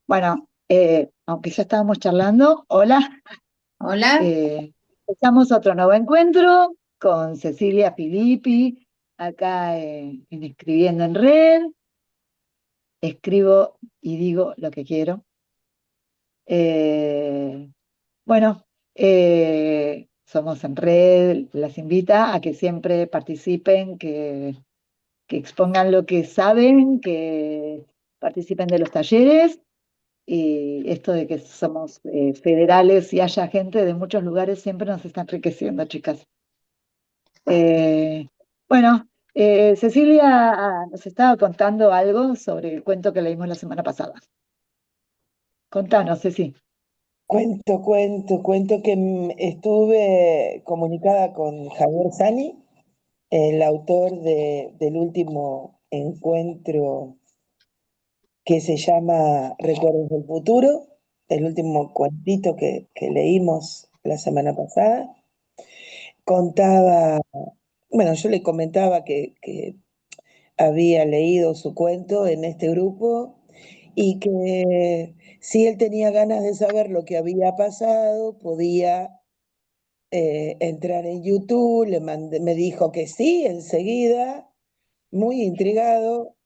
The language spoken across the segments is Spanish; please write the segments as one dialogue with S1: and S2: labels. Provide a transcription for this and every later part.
S1: Bueno, aunque ya estábamos charlando, hola,
S2: Hola,
S1: empezamos otro nuevo encuentro con Cecilia Filippi, acá en Escribiendo en Red, escribo y digo lo que quiero. Eh, bueno, somos en Red, las invita a que siempre participen, que expongan lo que saben, que participen de los talleres. Y esto de que somos federales y haya gente de muchos lugares siempre nos está enriqueciendo, chicas. Eh, bueno, Cecilia nos estaba contando algo sobre el cuento que leímos la semana pasada. Contanos, Ceci.
S3: Cuento que estuve comunicada con Javier Sani, el autor del último encuentro que se llama Recuerdos del Futuro, el último cuentito que leímos la semana pasada. Contaba, bueno, yo le comentaba que había leído su cuento en este grupo y que si él tenía ganas de saber lo que había pasado, podía entrar en YouTube, me dijo que sí, enseguida, muy intrigado,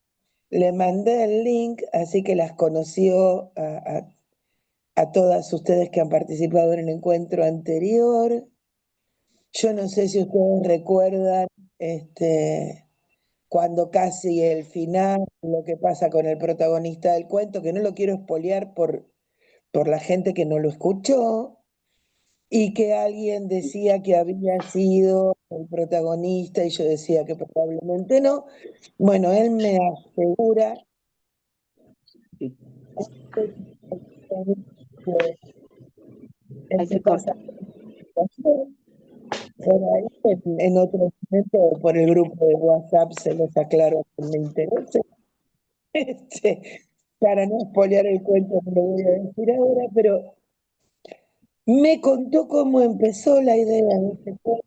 S3: le mandé el link, así que las conoció a todas ustedes que han participado en el encuentro anterior. Yo no sé si ustedes recuerdan cuando casi el final, lo que pasa con el protagonista del cuento, que no lo quiero espolear por la gente que no lo escuchó, y que alguien decía que había sido el protagonista y yo decía que probablemente no. Bueno, él me asegura
S1: Sí,
S3: que
S1: ahí
S3: él
S1: se
S3: me pasa
S1: corta.
S3: por ahí en otro momento por el grupo de WhatsApp se los aclaro que me interesa. Este, para no espolear el cuento, no lo voy a decir ahora, pero me contó cómo empezó la idea de este cuento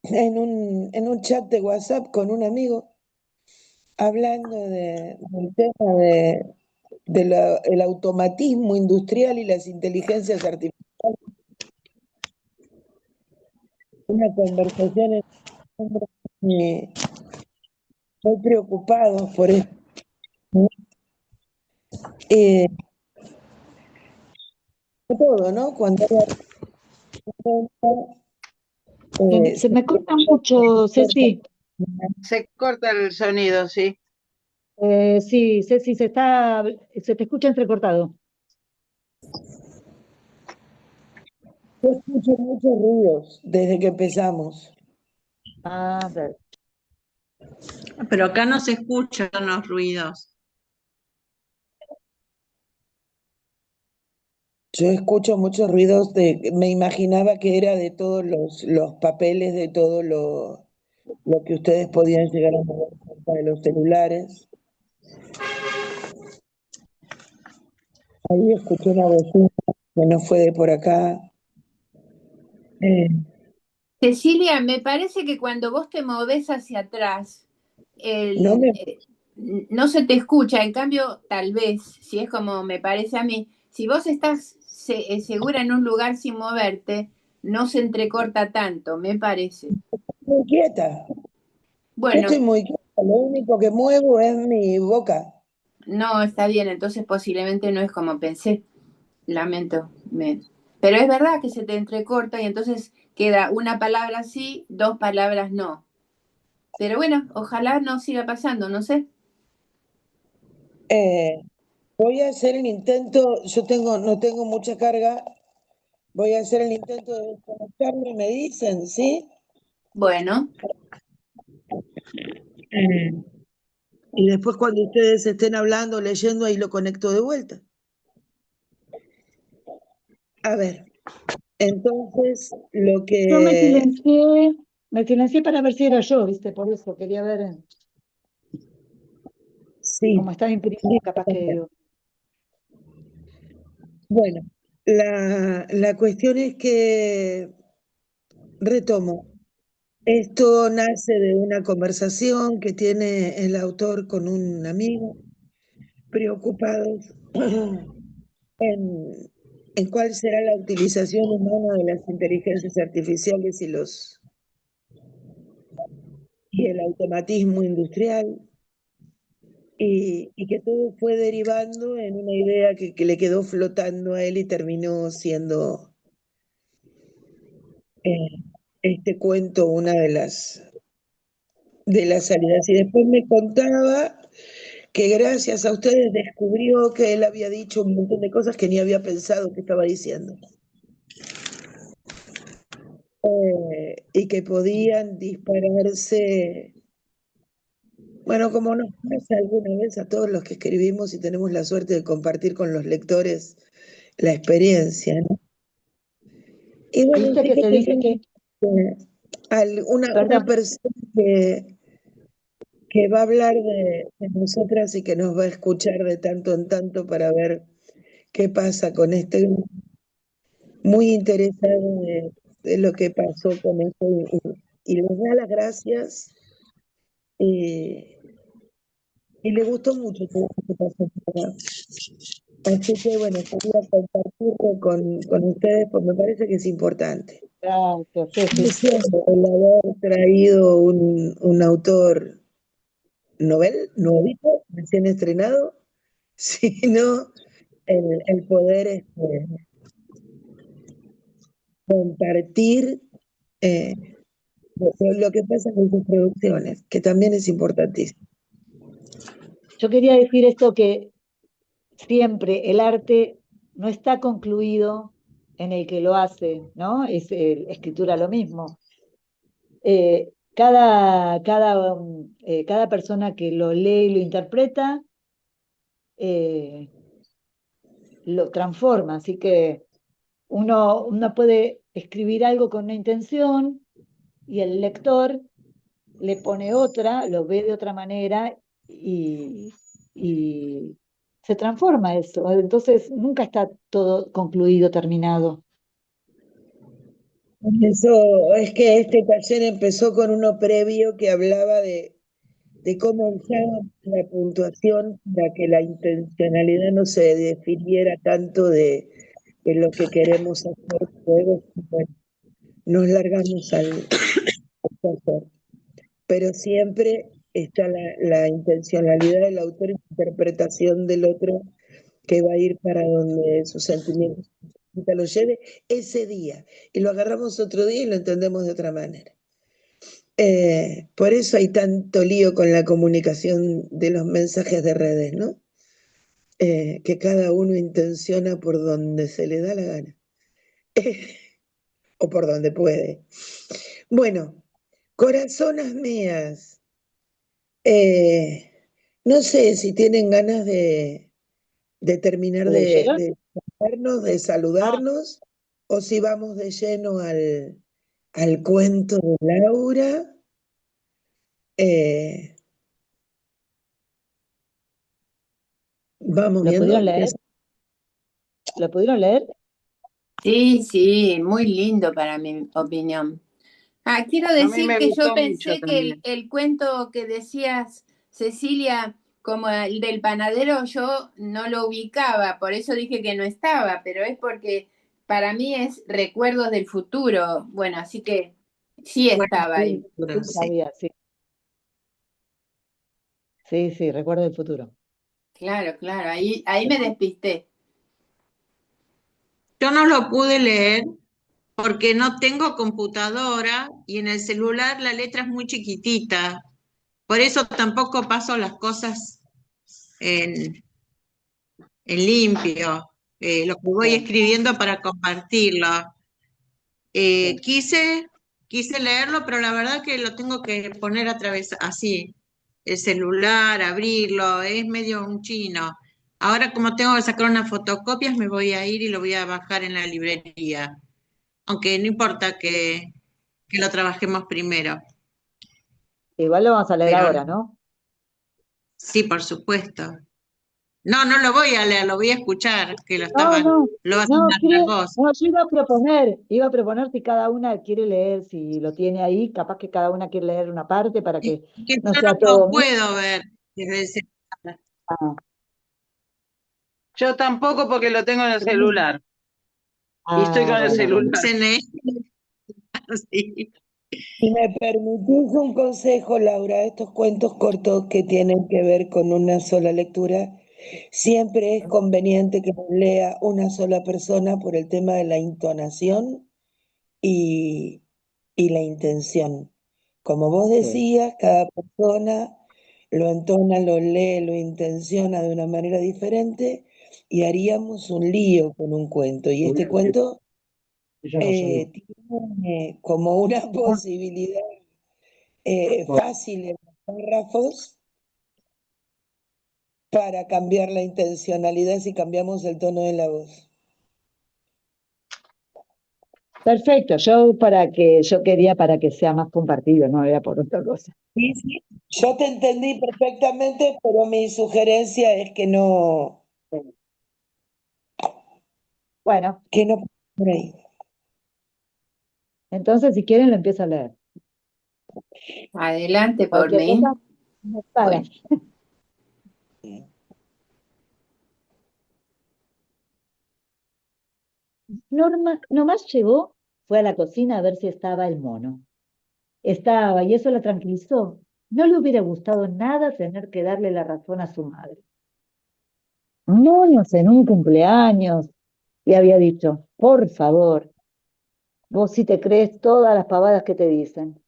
S3: en un chat de WhatsApp con un amigo, hablando del tema del automatismo industrial y las inteligencias artificiales. Una conversación en muy, muy preocupados por esto. Eh, todo, ¿no? Cuando hay
S1: Se me corta mucho, Ceci.
S2: se corta el sonido, sí.
S1: Sí, Ceci, se te escucha entrecortado.
S3: yo escucho muchos ruidos desde que empezamos.
S1: A ver.
S4: Pero acá no se escuchan los ruidos.
S3: Yo escucho muchos ruidos me imaginaba que era de todos los papeles, de todo lo que ustedes podían llegar a mover cerca de los celulares. Ahí escuché una bocina que no fue de por acá. Eh,
S2: Cecilia, me parece que cuando vos te movés hacia atrás,
S3: no
S2: el,
S3: me,
S2: no se te escucha. En cambio, tal vez, si es como me parece a mí, si vos estás segura en un lugar sin moverte, no se entrecorta tanto, me parece.
S3: muy quieta. Yo estoy
S2: Bueno,
S3: muy quieta. Lo único que muevo es mi boca.
S2: no, está bien, entonces posiblemente no es como pensé. Lamento. Pero es verdad que se te entrecorta y entonces queda una palabra sí, dos palabras no. Pero bueno, ojalá no siga pasando, no sé.
S3: Eh, voy a hacer el intento. No tengo mucha carga. Voy a hacer el intento de desconectarme. Me dicen, ¿sí?
S2: Bueno,
S3: Mm. Y después cuando ustedes estén hablando, leyendo, ahí lo conecto de vuelta. A ver, entonces lo
S1: Yo
S3: que
S1: me silencié para ver si era yo, ¿viste? Por eso quería ver,
S3: sí,
S1: cómo estaba imprimido,
S3: sí,
S1: capaz que.
S3: bueno, la cuestión es que retomo. Esto nace de una conversación que tiene el autor con un amigo, preocupados. en cuál será la utilización humana de las inteligencias artificiales y el automatismo industrial, y que todo fue derivando en una idea que le quedó flotando a él y terminó siendo eh, este cuento una de las salidas. Y después me contaba que gracias a ustedes descubrió que él había dicho un montón de cosas que ni había pensado que estaba diciendo. Y que podían dispararse, bueno, como nos pasa alguna vez a todos los que escribimos y tenemos la suerte de compartir con los lectores la experiencia, ¿no? Y bueno,
S1: Viste que se
S3: fíjate
S1: dice que,
S3: una
S1: perdón,
S3: persona que va a hablar de nosotras y que nos va a escuchar de tanto en tanto para ver qué pasa con este grupo, muy interesado de lo que pasó con esto y les da las gracias y le gustó mucho todo lo que pasó por acá. Así que bueno, quería compartirlo con ustedes porque me parece que es importante.
S1: gracias,
S3: No
S1: Ceci.
S3: solo el haber traído un autor nuevito, recién estrenado, sino el poder compartir eh, lo que pasa con sus producciones, que también es importantísimo.
S1: Yo quería decir esto que siempre el arte no está concluido en el que lo hace, ¿no? Es escritura lo mismo. Cada persona que lo lee y lo interpreta eh, lo transforma, así que uno puede escribir algo con una intención y el lector le pone otra, lo ve de otra manera y se transforma eso. Entonces nunca está todo concluido, terminado.
S3: Eso es que este taller empezó con uno previo que hablaba de cómo usar la puntuación para que la intencionalidad no se definiera tanto de lo que queremos hacer luego. Bueno, nos largamos al taller, pero siempre está la intencionalidad del autor y la interpretación del otro que va a ir para donde sus sentimientos lo lleve ese día. Y lo agarramos otro día y lo entendemos de otra manera. Por eso hay tanto lío con la comunicación de los mensajes de redes, ¿no? Que cada uno intenciona por donde se le da la gana, o por donde puede. Bueno, corazonas mías, no sé si tienen ganas de terminar
S1: ¿Leyeron?
S3: de saludarnos, o si vamos de lleno al cuento de Laura. Eh, Vamos
S1: ¿Lo pudieron
S3: viendo.
S1: leer? ¿Lo pudieron leer?
S2: Sí, sí, muy lindo para mi opinión. Quiero
S4: A mí
S2: decir
S4: me
S2: que yo
S4: gustó mucho
S2: pensé que el,
S4: también.
S2: el cuento que decías, Cecilia, como el del panadero, yo no lo ubicaba, por eso dije que no estaba, pero es porque para mí es recuerdos del futuro. Bueno, así que sí
S4: Bueno,
S2: estaba ahí.
S1: Sí, sí,
S4: sí.
S1: sabía, sí. Sí, sí, recuerdo el futuro.
S2: Claro, claro, ahí me despisté.
S4: Yo no lo pude leer porque no tengo computadora y en el celular la letra es muy chiquitita. Por eso tampoco paso las cosas en, en limpio, lo que voy
S1: Claro,
S4: escribiendo para compartirlo.
S1: sí.
S4: Quise leerlo, pero la verdad que lo tengo que poner a través así, el celular, abrirlo, es medio un chino. Ahora como tengo que sacar unas fotocopias, me voy a ir y lo voy a bajar en la librería, aunque no importa que lo trabajemos primero,
S1: Igual lo vamos a leer
S4: pero
S1: ahora, ¿no?
S4: sí, por supuesto. No, no lo voy a leer, lo voy a escuchar, que
S1: No, no,
S4: lo vas a
S1: no,
S4: narrar vos.
S1: no, yo iba a proponer si cada una quiere leer, si lo tiene ahí, capaz que cada una quiere leer una parte para
S4: Es
S1: que
S4: que
S1: no
S4: yo
S1: sea
S4: no lo
S1: todo mío.
S4: puedo ver desde ese...
S1: Ah,
S5: Yo tampoco porque lo tengo en el celular. Y estoy con el
S1: Bueno, bueno.
S5: celular.
S4: Sí.
S3: Si me permitís un consejo, Laura, estos cuentos cortos que tienen que ver con una sola lectura, siempre es conveniente que los lea una sola persona por el tema de la entonación y, y la intención. Como vos
S1: Sí.
S3: decías, cada persona lo entona, lo lee, lo intenciona de una manera diferente y haríamos un lío con un cuento. Y este cuento tiene como una posibilidad fácil en los párrafos para cambiar la intencionalidad si cambiamos el tono de la voz.
S1: Perfecto, yo quería para que sea más compartido, no era por otra cosa.
S3: Sí, sí. Yo te entendí perfectamente, pero mi sugerencia es
S1: Bueno,
S3: que no por ahí.
S1: entonces si quieren lo empiezo a leer.
S2: Adelante por
S1: Cualquier
S2: mí.
S1: cosa, me paran.
S2: Bueno,
S1: Norma nomás llegó, fue a la cocina a ver si estaba el mono. Estaba, y eso la tranquilizó. No le hubiera gustado nada tener que darle la razón a su madre. Monos en un cumpleaños, le había dicho, por favor, vos sí te crees todas las pavadas que te dicen.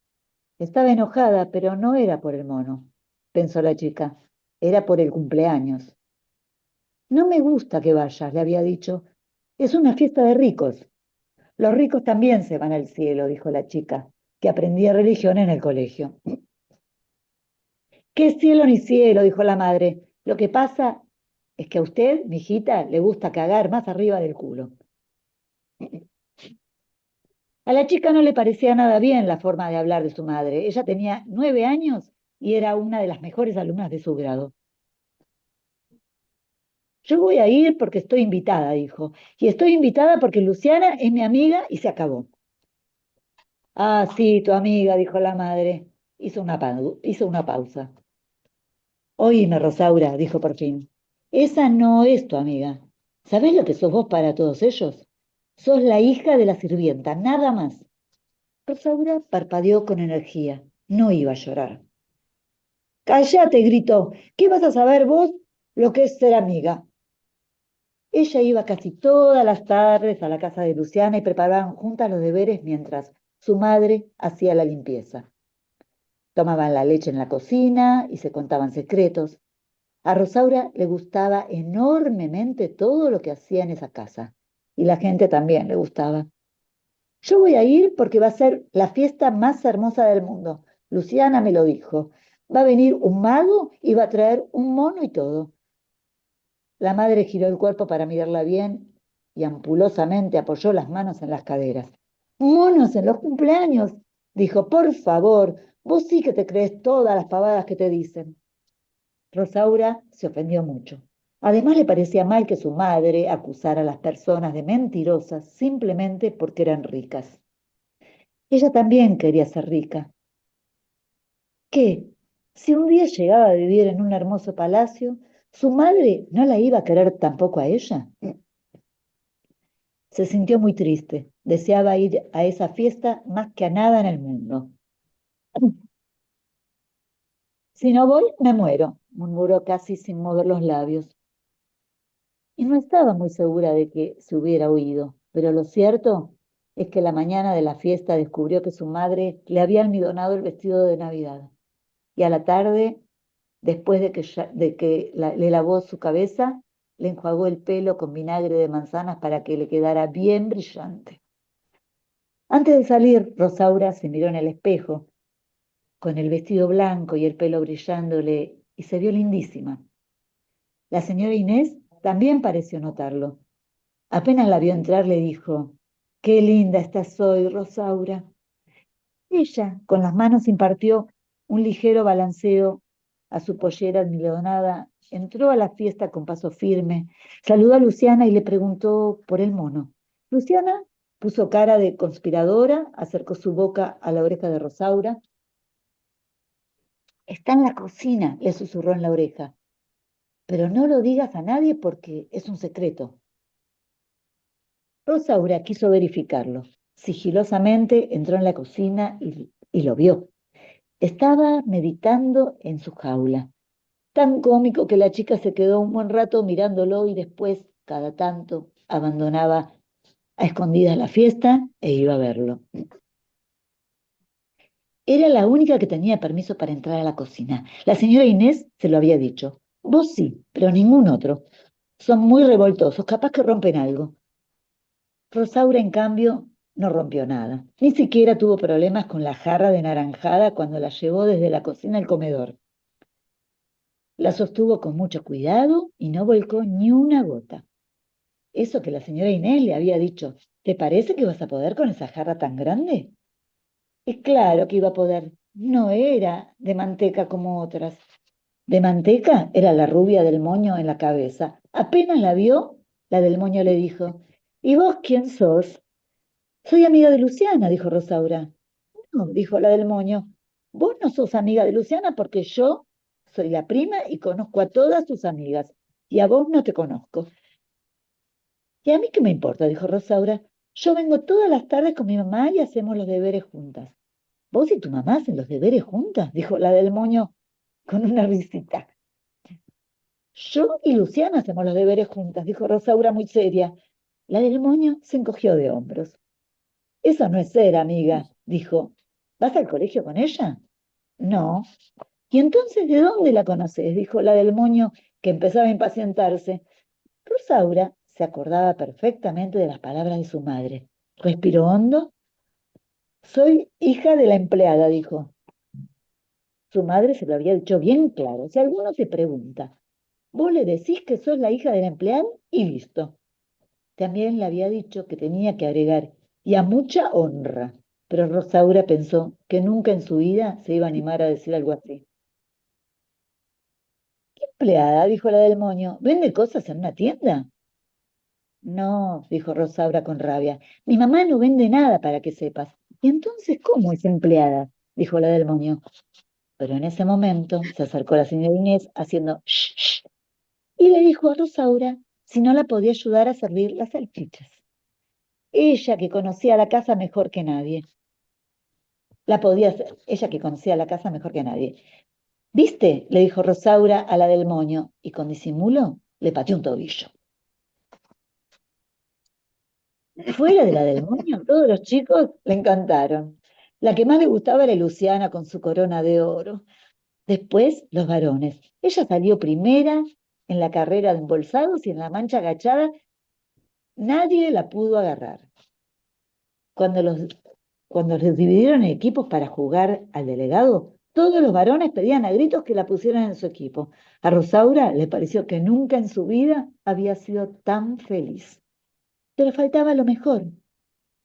S1: Estaba enojada, pero no era por el mono, pensó la chica, era por el cumpleaños. No me gusta que vayas, le había dicho. Es una fiesta de ricos. Los ricos también se van al cielo, dijo la chica, que aprendía religión en el colegio. ¿Qué cielo ni cielo? Dijo la madre. Lo que pasa es que a usted, mijita, le gusta cagar más arriba del culo. A la chica no le parecía nada bien la forma de hablar de su madre. Ella tenía 9 años y era una de las mejores alumnas de su grado. Yo voy a ir porque estoy invitada, dijo. Y estoy invitada porque Luciana es mi amiga y se acabó. Ah, sí, tu amiga, dijo la madre. Hizo una pausa. Oíme, Rosaura, dijo por fin. Esa no es tu amiga. ¿Sabés lo que sos vos para todos ellos? Sos la hija de la sirvienta, nada más. Rosaura parpadeó con energía. No iba a llorar. Cállate, gritó. ¿Qué vas a saber vos lo que es ser amiga? Ella iba casi todas las tardes a la casa de Luciana y preparaban juntas los deberes mientras su madre hacía la limpieza. Tomaban la leche en la cocina y se contaban secretos. A Rosaura le gustaba enormemente todo lo que hacía en esa casa. Y la gente también le gustaba. Yo voy a ir porque va a ser la fiesta más hermosa del mundo. Luciana me lo dijo. Va a venir un mago y va a traer un mono y todo. La madre giró el cuerpo para mirarla bien y ampulosamente apoyó las manos en las caderas. Monos en los cumpleaños, dijo, por favor, vos sí que te crees todas las pavadas que te dicen. Rosaura se ofendió mucho. Además le parecía mal que su madre acusara a las personas de mentirosas simplemente porque eran ricas. Ella también quería ser rica. ¿Qué? Si un día llegaba a vivir en un hermoso palacio, ¿su madre no la iba a querer tampoco a ella? Se sintió muy triste. Deseaba ir a esa fiesta más que a nada en el mundo. Si no voy, me muero, murmuró casi sin mover los labios. Y no estaba muy segura de que se hubiera oído, pero lo cierto es que la mañana de la fiesta descubrió que su madre le había almidonado el vestido de Navidad. Y a la tarde, después de que le lavó su cabeza, le enjuagó el pelo con vinagre de manzanas para que le quedara bien brillante. Antes de salir, Rosaura se miró en el espejo, con el vestido blanco y el pelo brillándole, y se vio lindísima. La señora Inés también pareció notarlo. Apenas la vio entrar, le dijo, «Qué linda estás hoy, Rosaura». Ella, con las manos, impartió un ligero balanceo a su pollera almidonada, entró a la fiesta con paso firme, saludó a Luciana y le preguntó por el mono. Luciana puso cara de conspiradora, acercó su boca a la oreja de Rosaura. «Está en la cocina», le susurró en la oreja. pero no lo digas a nadie porque es un secreto. Rosaura quiso verificarlo. Sigilosamente entró en la cocina y lo vio. Estaba meditando en su jaula. Tan cómico que la chica se quedó un buen rato mirándolo y después, cada tanto, abandonaba a escondidas la fiesta e iba a verlo. Era la única que tenía permiso para entrar a la cocina. La señora Inés se lo había dicho. Vos sí, pero ningún otro. Son muy revoltosos, capaz que rompen algo. Rosaura, en cambio, no rompió nada. Ni siquiera tuvo problemas con la jarra de naranjada cuando la llevó desde la cocina al comedor. La sostuvo con mucho cuidado y no volcó ni una gota. Eso que la señora Inés le había dicho, ¿te parece que vas a poder con esa jarra tan grande? Y claro que iba a poder. No era de manteca como otras. De manteca era la rubia del moño en la cabeza. Apenas la vio, la del moño le dijo, ¿y vos quién sos? Soy amiga de Luciana, dijo Rosaura. No, dijo la del moño. Vos no sos amiga de Luciana porque yo soy la prima y conozco a todas tus amigas. Y a vos no te conozco. ¿Y a mí qué me importa? Dijo Rosaura. Yo vengo todas las tardes con mi mamá y hacemos los deberes juntas. ¿Vos y tu mamá hacen los deberes juntas? Dijo la del moño con una risita. Yo y Luciana hacemos los deberes juntas, dijo Rosaura muy seria. La del moño se encogió de hombros. Eso no es ser, amiga, dijo. ¿Vas al colegio con ella? No. ¿Y entonces de dónde la conoces? Dijo la del moño, que empezaba a impacientarse. Rosaura se acordaba perfectamente de las palabras de su madre. Respiró hondo. Soy hija de la empleada, dijo. Su madre se lo había dicho bien claro. Si alguno te pregunta, vos le decís que sos la hija del empleado y listo. También le había dicho que tenía que agregar, y a mucha honra. Pero Rosaura pensó que nunca en su vida se iba a animar a decir algo así. ¿Qué empleada? Dijo la del moño. ¿Vende cosas en una tienda? No, dijo Rosaura con rabia. Mi mamá no vende nada para que sepas. ¿Y entonces cómo es empleada? Dijo la del moño. Pero en ese momento se acercó la señora Inés haciendo shh, shh, y le dijo a Rosaura si no la podía ayudar a servir las salchichas. Ella que conocía la casa mejor que nadie. La podía hacer, ella que conocía la casa mejor que nadie. ¿Viste? Le dijo Rosaura a la del moño y con disimulo le pateó un tobillo. Fuera de la del moño, todos los chicos le encantaron. La que más le gustaba era Luciana con su corona de oro. Después, los varones. Ella salió primera en la carrera de embolsados y en la mancha agachada nadie la pudo agarrar. Cuando los, cuando les dividieron en equipos para jugar al delegado, todos los varones pedían a gritos que la pusieran en su equipo. A Rosaura le pareció que nunca en su vida había sido tan feliz. Pero faltaba lo mejor.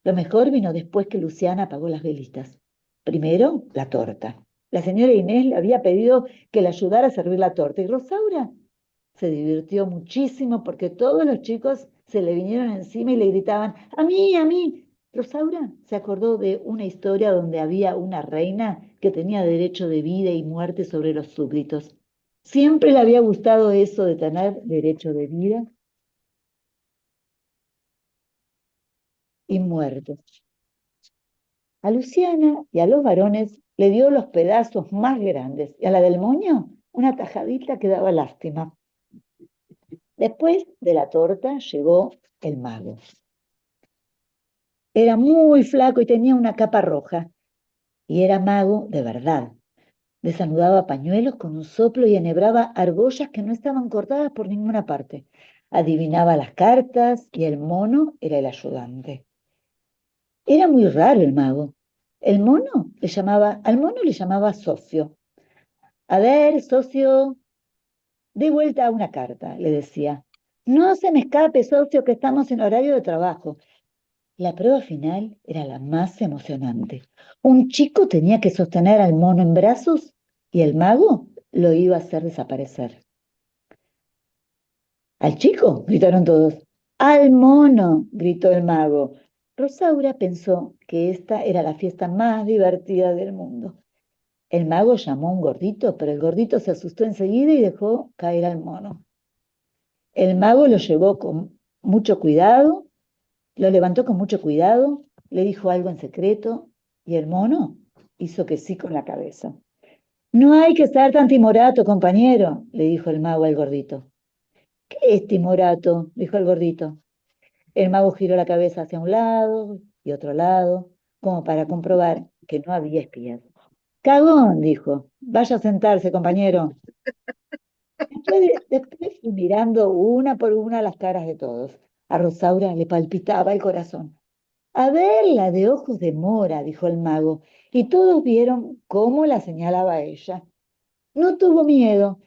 S1: Lo mejor vino después que Luciana apagó las velitas. Primero, la torta. La señora Inés le había pedido que le ayudara a servir la torta y Rosaura se divirtió muchísimo porque todos los chicos se le vinieron encima y le gritaban, ¡a mí, a mí! Rosaura se acordó de una historia donde había una reina que tenía derecho de vida y muerte sobre los súbditos. Siempre le había gustado eso de tener derecho de vida y muerte. A Luciana y a los varones le dio los pedazos más grandes y a la del moño una tajadita que daba lástima. Después de la torta llegó el mago. Era muy flaco y tenía una capa roja. Y era mago de verdad. Desanudaba pañuelos con un soplo y enhebraba argollas que no estaban cortadas por ninguna parte. Adivinaba las cartas y el mono era el ayudante. Era muy raro el mago. Al mono le llamaba socio. A ver, socio, dé vuelta a una carta, le decía. No se me escape, socio, que estamos en horario de trabajo. La prueba final era la más emocionante. Un chico tenía que sostener al mono en brazos y el mago lo iba a hacer desaparecer. ¿Al chico? Gritaron todos. ¡Al mono! Gritó el mago. Rosaura pensó que esta era la fiesta más divertida del mundo. El mago llamó a un gordito, pero el gordito se asustó enseguida y dejó caer al mono. El mago lo llevó con mucho cuidado, lo levantó con mucho cuidado, le dijo algo en secreto y el mono hizo que sí con la cabeza. No hay que estar tan timorato, compañero, le dijo el mago al gordito. ¿Qué es timorato? Dijo el gordito. El mago giró la cabeza hacia un lado y otro lado, como para comprobar que no había espías. Cagón, dijo. Vaya a sentarse, compañero. Después fui mirando una por una las caras de todos. A Rosaura le palpitaba el corazón. A ver, la de ojos de mora, dijo el mago, y todos vieron cómo la señalaba ella. No tuvo miedo,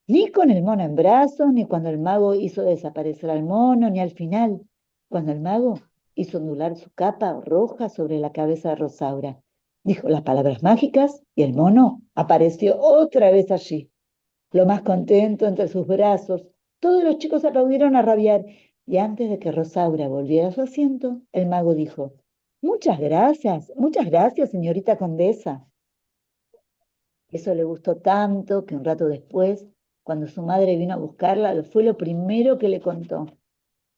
S1: ni con el mono en brazos, ni cuando el mago hizo desaparecer al mono, ni al final, cuando el mago hizo ondular su capa roja sobre la cabeza de Rosaura. Dijo las palabras mágicas y el mono apareció otra vez allí, lo más contento entre sus brazos. Todos los chicos aplaudieron a rabiar y antes de que Rosaura volviera a su asiento, el mago dijo, muchas gracias, señorita condesa. Eso le gustó tanto que un rato después, cuando su madre vino a buscarla, fue lo primero que le contó.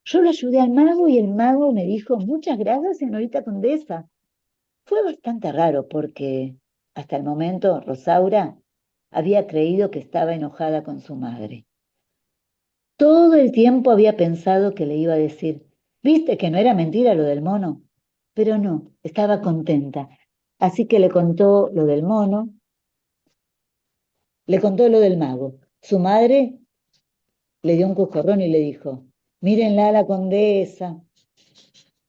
S1: Yo lo ayudé al mago y el mago me dijo, muchas gracias, señorita condesa. Fue bastante raro porque hasta el momento Rosaura había creído que estaba enojada con su madre. Todo el tiempo había pensado que le iba a decir, viste que no era mentira lo del mono, pero no, estaba contenta. Así que le contó lo del mono, le contó lo del mago. Su madre le dio un coscorrón y le dijo, mírenla a la condesa.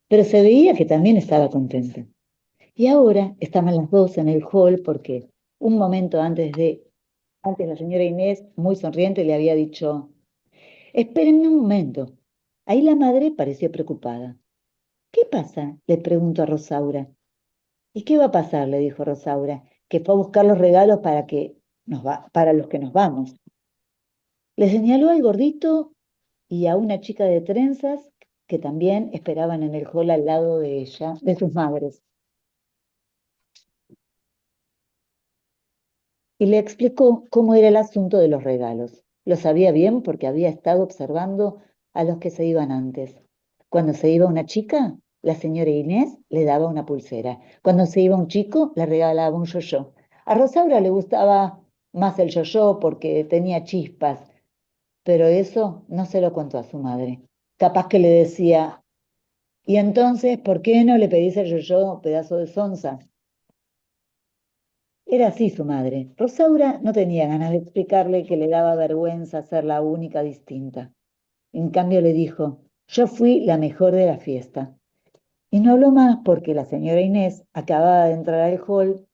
S1: Pero se veía que también estaba contenta. Y ahora estaban las dos en el hall porque un momento antes la señora Inés, muy sonriente, le había dicho, espérenme un momento. Ahí la madre pareció preocupada. ¿Qué pasa? Le preguntó a Rosaura. ¿Y qué va a pasar? Le dijo Rosaura, que fue a buscar los regalos para los que nos vamos. Le señaló al gordito y a una chica de trenzas que también esperaban en el hall al lado de ella, de sus madres. Y le explicó cómo era el asunto de los regalos. Lo sabía bien porque había estado observando a los que se iban antes. Cuando se iba una chica, la señora Inés le daba una pulsera. Cuando se iba un chico, le regalaba un yo-yo. A Rosaura le gustaba más el yo-yo porque tenía chispas, pero eso no se lo contó a su madre. Capaz que le decía, y entonces, ¿por qué no le pedís el yo-yo, pedazo de sonza? Era así su madre. Rosaura no tenía ganas de explicarle que le daba vergüenza ser la única distinta. En cambio le dijo, yo fui la mejor de la fiesta. Y no habló más porque la señora Inés acababa de entrar al hall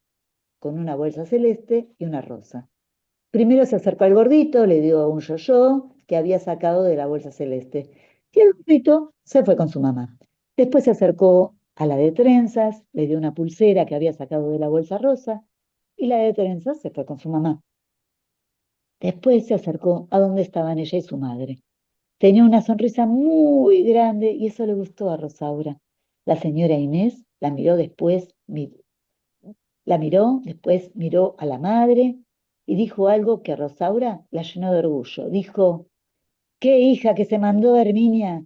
S1: con una bolsa celeste y una rosa. Primero se acercó al gordito, le dio un yo-yo que había sacado de la bolsa celeste. Y el gordito se fue con su mamá. Después se acercó a la de trenzas, le dio una pulsera que había sacado de la bolsa rosa y la de trenzas se fue con su mamá. Después se acercó a donde estaban ella y su madre. Tenía una sonrisa muy grande y eso le gustó a Rosaura. La señora Inés la miró, después miró a la madre y dijo algo que a Rosaura la llenó de orgullo. Dijo, ¡qué hija que se mandó Herminia!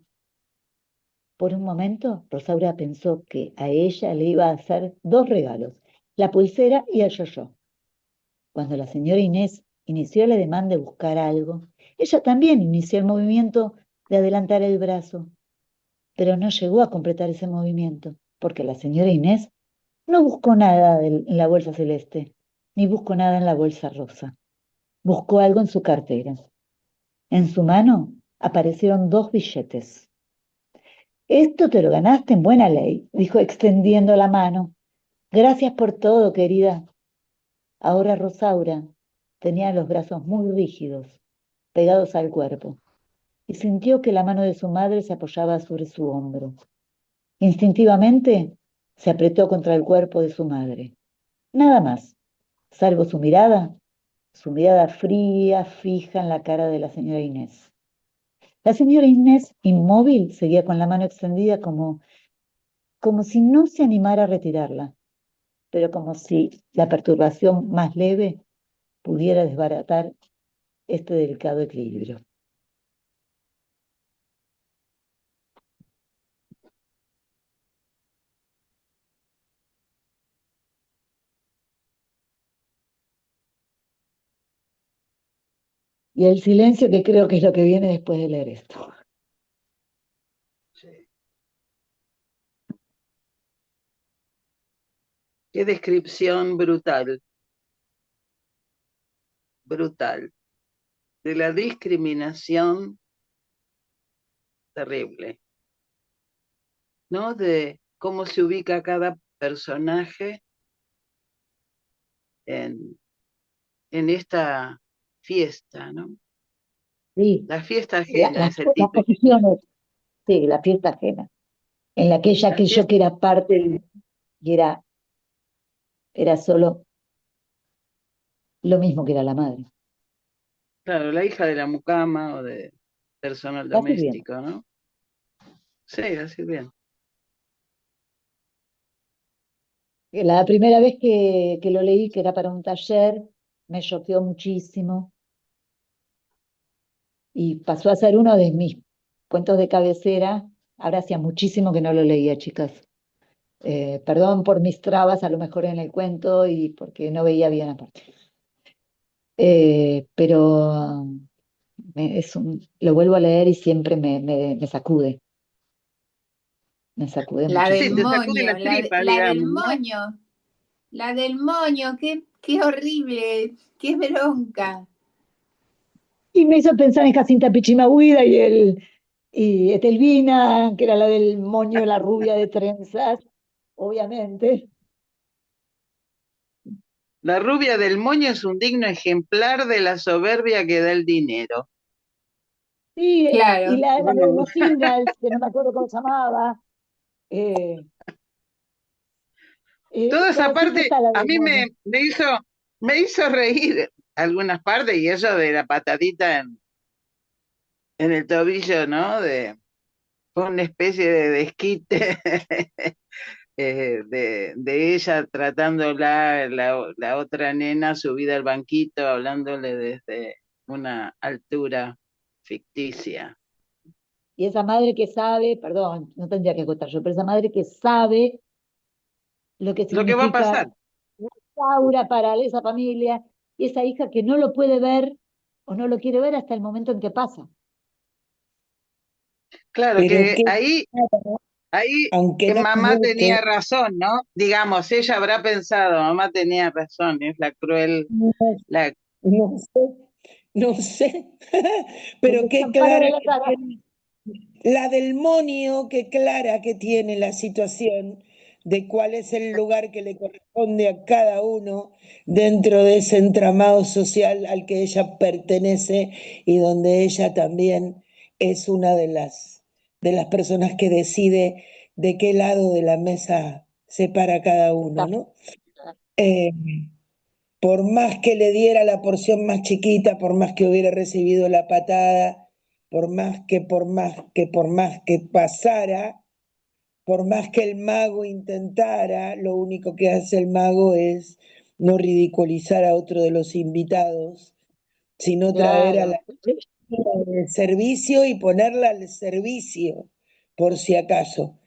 S1: Por un momento, Rosaura pensó que a ella le iba a hacer dos regalos, la pulsera y el yo-yo. Cuando la señora Inés inició el ademán de buscar algo, ella también inició el movimiento de adelantar el brazo, pero no llegó a completar ese movimiento, porque la señora Inés no buscó nada en la bolsa celeste, ni buscó nada en la bolsa rosa. Buscó algo en su cartera. En su mano aparecieron dos billetes. Esto te lo ganaste en buena ley, dijo extendiendo la mano. Gracias por todo, querida. Ahora Rosaura tenía los brazos muy rígidos, pegados al cuerpo, y sintió que la mano de su madre se apoyaba sobre su hombro. Instintivamente se apretó contra el cuerpo de su madre. Nada más, salvo su mirada fría, fija en la cara de la señora Inés. La señora Inés, inmóvil, seguía con la mano extendida como si no se animara a retirarla, pero como si la perturbación más leve pudiera desbaratar este delicado equilibrio. Y el silencio que creo que es lo que viene después de leer esto.
S5: Sí. Qué descripción brutal, brutal, de la discriminación terrible, ¿no? De cómo se ubica cada personaje en, en esta fiesta, ¿no?
S1: Sí,
S5: La fiesta ajena es el
S1: las
S5: título.
S1: posiciones, sí, la fiesta ajena, en la que ella
S5: La
S1: creyó
S5: fiesta,
S1: que era parte y era solo lo mismo que era la madre.
S5: claro, la hija de la mucama o de personal
S1: La sirvienta.
S5: doméstico, ¿no? Sí, así bien.
S1: La primera vez que lo leí, que era para un taller, me choqueó muchísimo y pasó a ser uno de mis cuentos de cabecera. Ahora hacía muchísimo que no lo leía, chicas. Perdón por mis trabas, a lo mejor en el cuento y porque no veía bien aparte. Pero lo vuelvo a leer y siempre me sacude
S2: La del
S5: Sí, te
S1: muchísimo.
S5: sacude
S2: moño,
S5: las tripas,
S2: la del
S5: digamos, ¿no?
S2: moño, la del moño, qué horrible, qué bronca.
S1: Y me hizo pensar en Jacinta Pichimahuida y Etelvina, que era la del moño, la rubia de trenzas, obviamente.
S5: La rubia del moño es un digno ejemplar de la soberbia que da el dinero.
S1: Sí, y
S2: Claro,
S1: la de
S5: Bueno,
S1: los Ingalls, que no me acuerdo cómo se llamaba. eh,
S5: toda esa
S1: pero sí,
S5: parte
S1: esa es la
S5: a
S1: del
S5: mí
S1: moño.
S5: me hizo reír algunas partes y eso de la patadita en el tobillo, ¿no? Fue una especie de desquite de ella tratándola, la otra nena subida al banquito, hablándole desde una altura ficticia.
S1: Y esa madre que sabe, perdón, no tendría que contar yo, pero esa madre que sabe lo que
S5: Lo que va a
S1: significa
S5: pasar,
S1: la Laura para esa familia, y esa hija que no lo puede ver o no lo quiere ver hasta el momento en que pasa.
S5: claro
S3: Pero
S5: que
S3: qué
S5: ahí
S3: aunque no nos
S5: mamá
S3: guste,
S5: tenía razón, ¿no? Digamos, ella habrá pensado, mamá tenía razón, es la cruel,
S3: no,
S5: la,
S3: no sé, no sé,
S1: El
S3: pero qué
S1: desamparo
S3: clara
S1: de la
S3: que
S1: cara.
S3: tiene, la del monio, qué clara que tiene la situación de cuál es el lugar que le corresponde a cada uno dentro de ese entramado social al que ella pertenece y donde ella también es una de las personas que decide de qué lado de la mesa se para cada uno, ¿no? Eh, por más que le diera la porción más chiquita, por más que hubiera recibido la patada, por más que pasara, por más que el mago intentara, lo único que hace el mago es no ridiculizar a otro de los invitados, sino traer a
S1: Claro.
S3: la del servicio y ponerla al servicio, por si acaso.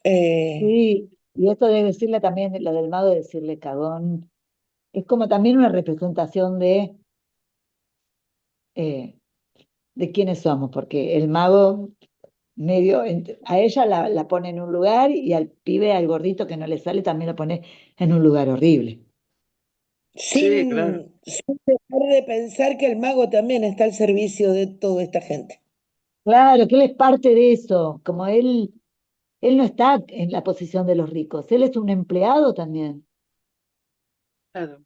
S3: Eh,
S1: Sí, y esto de decirle también, lo del mago de decirle cagón, es como también una representación eh, de quiénes somos, porque el mago medio, a ella la pone en un lugar y al pibe, al gordito que no le sale, también lo pone en un lugar horrible.
S5: sí, claro.
S3: sin dejar de pensar que el mago también está al servicio de toda esta gente.
S1: Claro, que él es parte de eso, como él no está en la posición de los ricos, él es un empleado también.
S5: Claro.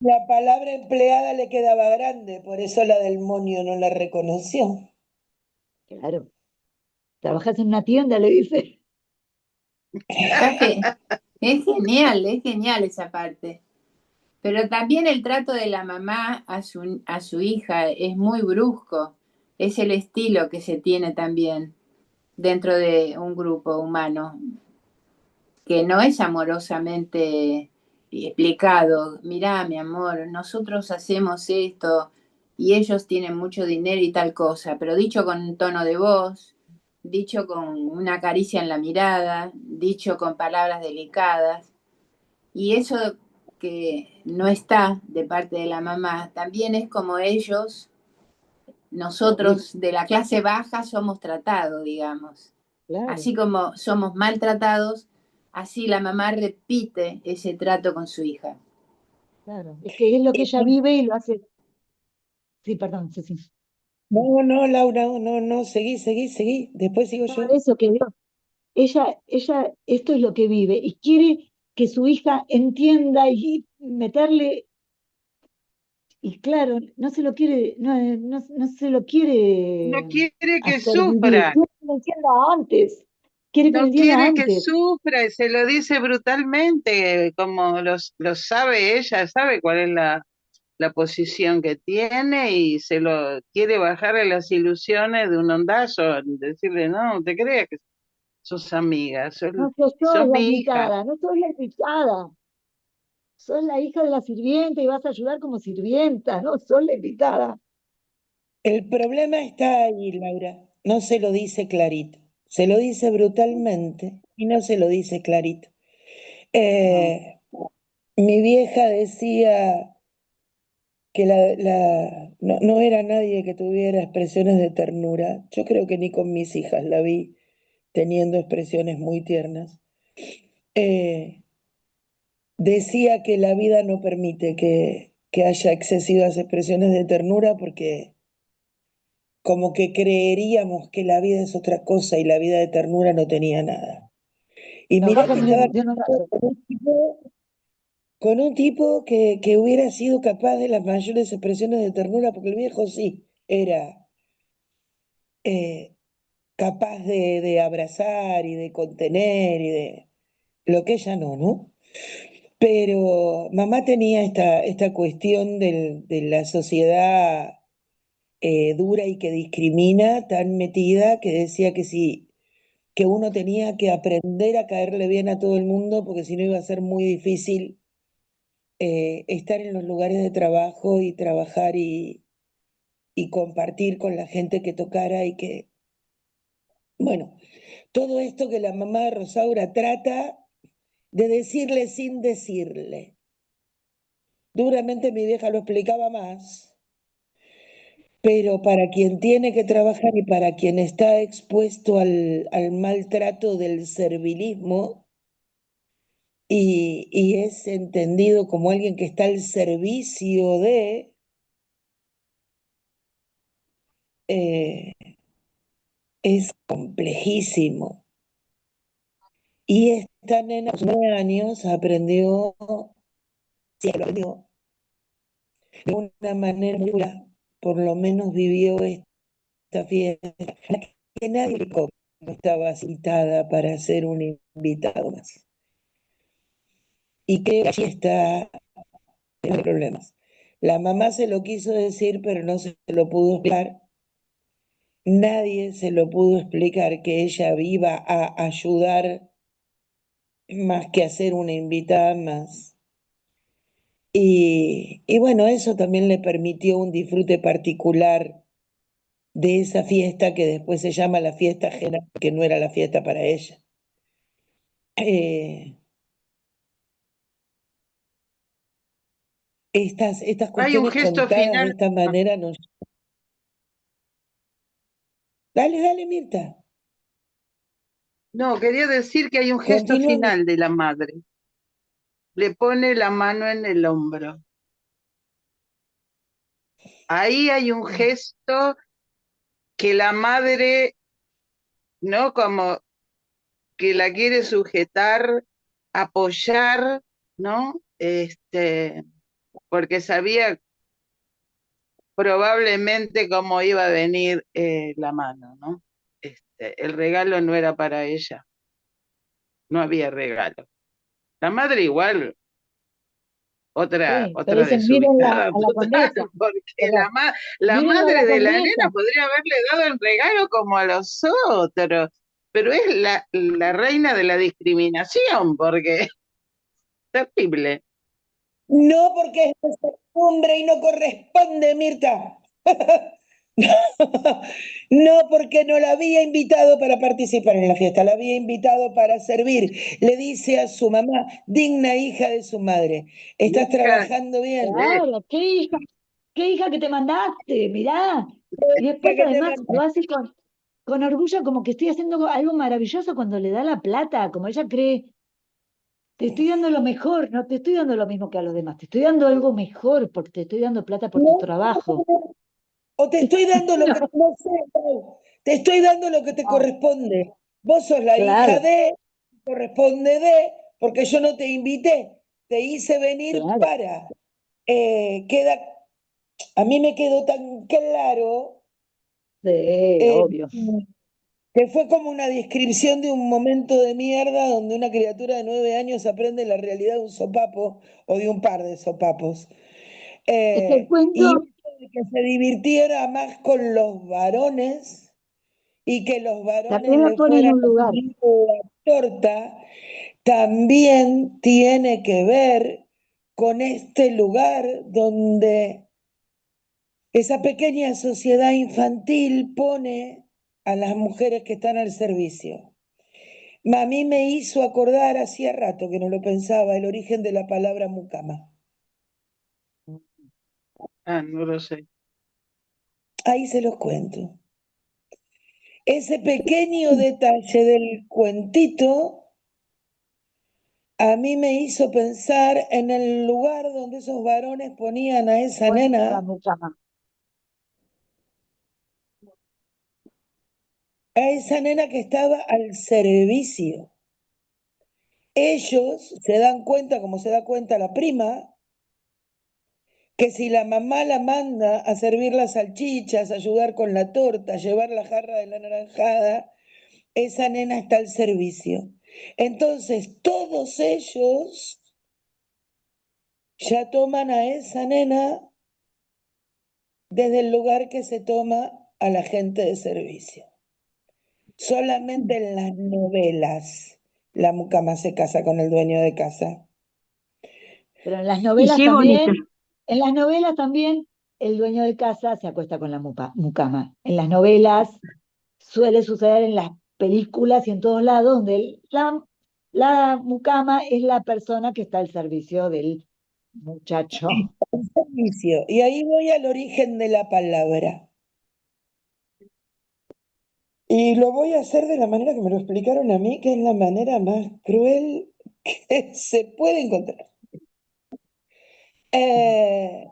S3: La palabra empleada le quedaba grande, por eso la del monio no la reconoció.
S1: Claro, trabajas en una tienda, le dice.
S2: es genial esa parte. Pero también el trato de la mamá a su hija es muy brusco. Es el estilo que se tiene también dentro de un grupo humano, que no es amorosamente explicado. Mirá, mi amor, nosotros hacemos esto y ellos tienen mucho dinero y tal cosa, pero dicho con un tono de voz, dicho con una caricia en la mirada, dicho con palabras delicadas. Y eso que no está de parte de la mamá, también es como ellos nosotros de la clase baja somos tratados, digamos.
S1: Claro,
S2: Así como somos maltratados, así la mamá repite ese trato con su hija.
S1: claro. Es que es lo que ella vive y lo hace. Sí, perdón, sí, sí.
S3: No, no, Laura, no, no, seguí, después sigo
S1: No,
S3: yo.
S1: eso que digo, ella, esto es lo que vive y quiere que su hija entienda y meterle, y claro, no se lo quiere, no se lo
S5: No
S1: quiere
S5: quiere que
S1: hacer vivir,
S5: sufra,
S1: quiere que lo entienda antes, quiere que lo
S5: no
S1: entienda
S5: quiere que
S1: antes.
S5: sufra, y se lo dice brutalmente, como lo sabe ella, sabe cuál es la posición que tiene y se lo quiere bajar de las ilusiones de un ondazo, decirle, no, te creas que sos amiga,
S1: No sos
S5: sos
S1: la
S5: mi hija.
S1: invitada, no sos la invitada, sos la hija de la sirvienta y vas a ayudar como sirvienta, no sos la invitada.
S3: El problema está ahí, Laura, no se lo dice clarito, se lo dice brutalmente y no se lo dice clarito.
S1: No,
S3: Eh, Mi vieja decía que no, no era nadie que tuviera expresiones de ternura. Yo creo que ni con mis hijas la vi teniendo expresiones muy tiernas. Eh, Decía que la vida no permite que haya excesivas expresiones de ternura porque como que creeríamos que la vida es otra cosa y la vida de ternura no tenía nada. Y
S1: no,
S3: mirá
S1: yo
S3: que estaba
S1: yo no la sé.
S3: con un tipo que hubiera sido capaz de las mayores expresiones de ternura, porque el viejo sí era eh, capaz de abrazar y de contener y de lo que ella no, ¿no? Pero mamá tenía esta cuestión de la sociedad dura y que discrimina tan metida que decía que sí, que uno tenía que aprender a caerle bien a todo el mundo porque si no iba a ser muy difícil estar en los lugares de trabajo y trabajar y compartir con la gente que tocara y que, bueno, todo esto que la mamá de Rosaura trata de decirle sin decirle. Duramente mi vieja lo explicaba más, pero para quien tiene que trabajar y para quien está expuesto al maltrato del servilismo y es entendido como alguien que está al servicio de, eh, es complejísimo. Y esta nena a los 9 años aprendió, sí, lo aprendió de una manera muy dura, por lo menos vivió esta fiesta, que nadie le contó, no estaba citada para ser un invitado más. Y que allí está el problema. La mamá se lo quiso decir, pero no se lo pudo explicar. Nadie se lo pudo explicar que ella iba a ayudar más que a ser una invitada más. Y bueno, eso también le permitió un disfrute particular de esa fiesta que después se llama la fiesta ajena, que no era la fiesta para ella. Eh, estas
S5: Hay un
S3: cuestiones
S5: gesto
S3: contadas de
S5: final.
S3: esta manera nos... Dale, dale, Mirta,
S5: No, quería decir que hay un gesto
S3: continúa.
S5: final de la madre. Le pone la mano en el hombro. Ahí hay un gesto que la madre, ¿no? Como que la quiere sujetar, apoyar, ¿no? Porque sabía probablemente cómo iba a venir la mano, ¿no? El regalo no era para ella, no había regalo. La madre igual,
S1: Sí, pero
S5: otra
S1: dicen, miren
S5: desubicada
S1: a la
S5: total,
S1: condesa,
S5: porque
S1: pero
S5: la
S1: mírenla a
S5: madre
S1: la
S5: de la nena
S1: condesa.
S5: podría haberle dado el regalo como a los otros, pero es la reina de la discriminación, porque es terrible.
S3: No, porque es nuestra costumbre y no corresponde, Mirta. No, porque no la había invitado para participar en la fiesta, la había invitado para servir. Le dice a su mamá, digna hija de su madre, ¿estás
S5: Hija,
S3: trabajando bien?
S5: eh,
S1: Claro, ¿qué hija? qué hija que te mandaste, mirá. Y
S3: ¿Para
S1: después
S3: qué te
S1: además lo
S3: mandas?
S1: hace con orgullo, como que estoy haciendo algo maravilloso cuando le da la plata, como ella cree, te estoy dando lo mejor, no te estoy dando lo mismo que a los demás, te estoy dando algo mejor porque te estoy dando plata por tu
S3: No,
S1: trabajo.
S3: o te estoy dando lo que,
S1: No,
S3: no sé, Pau, te estoy dando lo que te
S1: no,
S3: corresponde. Vos sos la hija
S1: claro,
S3: de, corresponde de, porque yo no te invité, te hice venir
S1: claro,
S3: para. Queda, a mí me quedó tan claro
S1: sí,
S3: eh,
S1: obvio.
S3: que fue como una descripción de un momento de mierda donde una criatura de 9 años aprende la realidad de un sopapo o de un par de sopapos.
S1: Es que el
S3: Y
S1: cuento
S3: que se divirtiera más con los varones y que los varones
S1: también la
S3: le
S1: pone en
S3: fueran
S1: un lugar.
S3: la torta, también tiene que ver con este lugar donde esa pequeña sociedad infantil pone a las mujeres que están al servicio. A mí me hizo acordar, hacía rato que no lo pensaba, el origen de la palabra mucama.
S5: Ah, no lo sé.
S3: Ahí se los cuento. Ese pequeño detalle del cuentito a mí me hizo pensar en el lugar donde esos varones ponían
S1: Ponen a la mucama.
S3: a esa nena que estaba al servicio. Ellos se dan cuenta, como se da cuenta la prima, que si la mamá la manda a servir las salchichas, a ayudar con la torta, a llevar la jarra de la naranjada, esa nena está al servicio. Entonces, todos ellos ya toman a esa nena desde el lugar que se toma a la gente de servicio. Solamente en las novelas la mucama se casa con el dueño de casa.
S1: Pero en las
S6: Y
S1: novelas
S6: qué bonito.
S1: también, en las novelas también el dueño de casa se acuesta con la mucama. En las novelas suele suceder en las películas y en todos lados donde la mucama es la persona que está al servicio del muchacho.
S3: Servicio. Y ahí voy al origen de la palabra. Y lo voy a hacer de la manera que me lo explicaron a mí, que es la manera más cruel que se puede encontrar.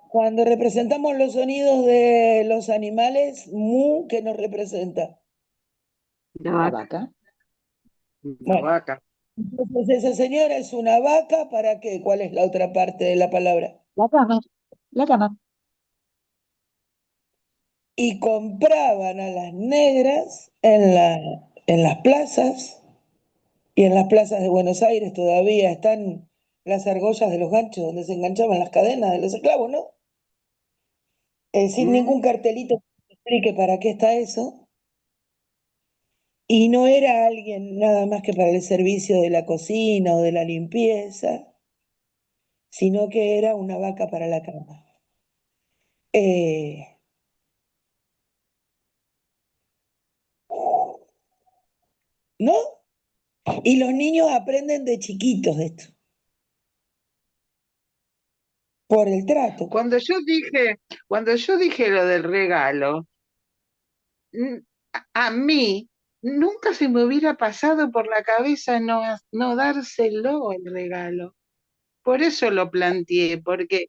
S3: Cuando representamos los sonidos de los animales, mu, ¿qué nos representa?
S6: La
S1: La
S6: vaca.
S1: vaca,
S5: La
S3: Bueno,
S5: vaca.
S3: entonces esa señora es una vaca, ¿para qué? ¿Cuál es la otra parte de la palabra?
S1: la cama, la cama.
S3: Y compraban a las negras en las plazas, y en las plazas de Buenos Aires todavía están las argollas de los ganchos donde se enganchaban las cadenas de los esclavos, ¿no? Sin ningún
S5: Mm.
S3: cartelito que explique para qué está eso. Y no era alguien nada más que para el servicio de la cocina o de la limpieza, sino que era una vaca para la cama. Eh, ¿No? Y los niños aprenden de chiquitos de esto, por el trato.
S5: Cuando yo dije lo del regalo, mm, a mí nunca se me hubiera pasado por la cabeza no dárselo el regalo. Por eso lo planteé, porque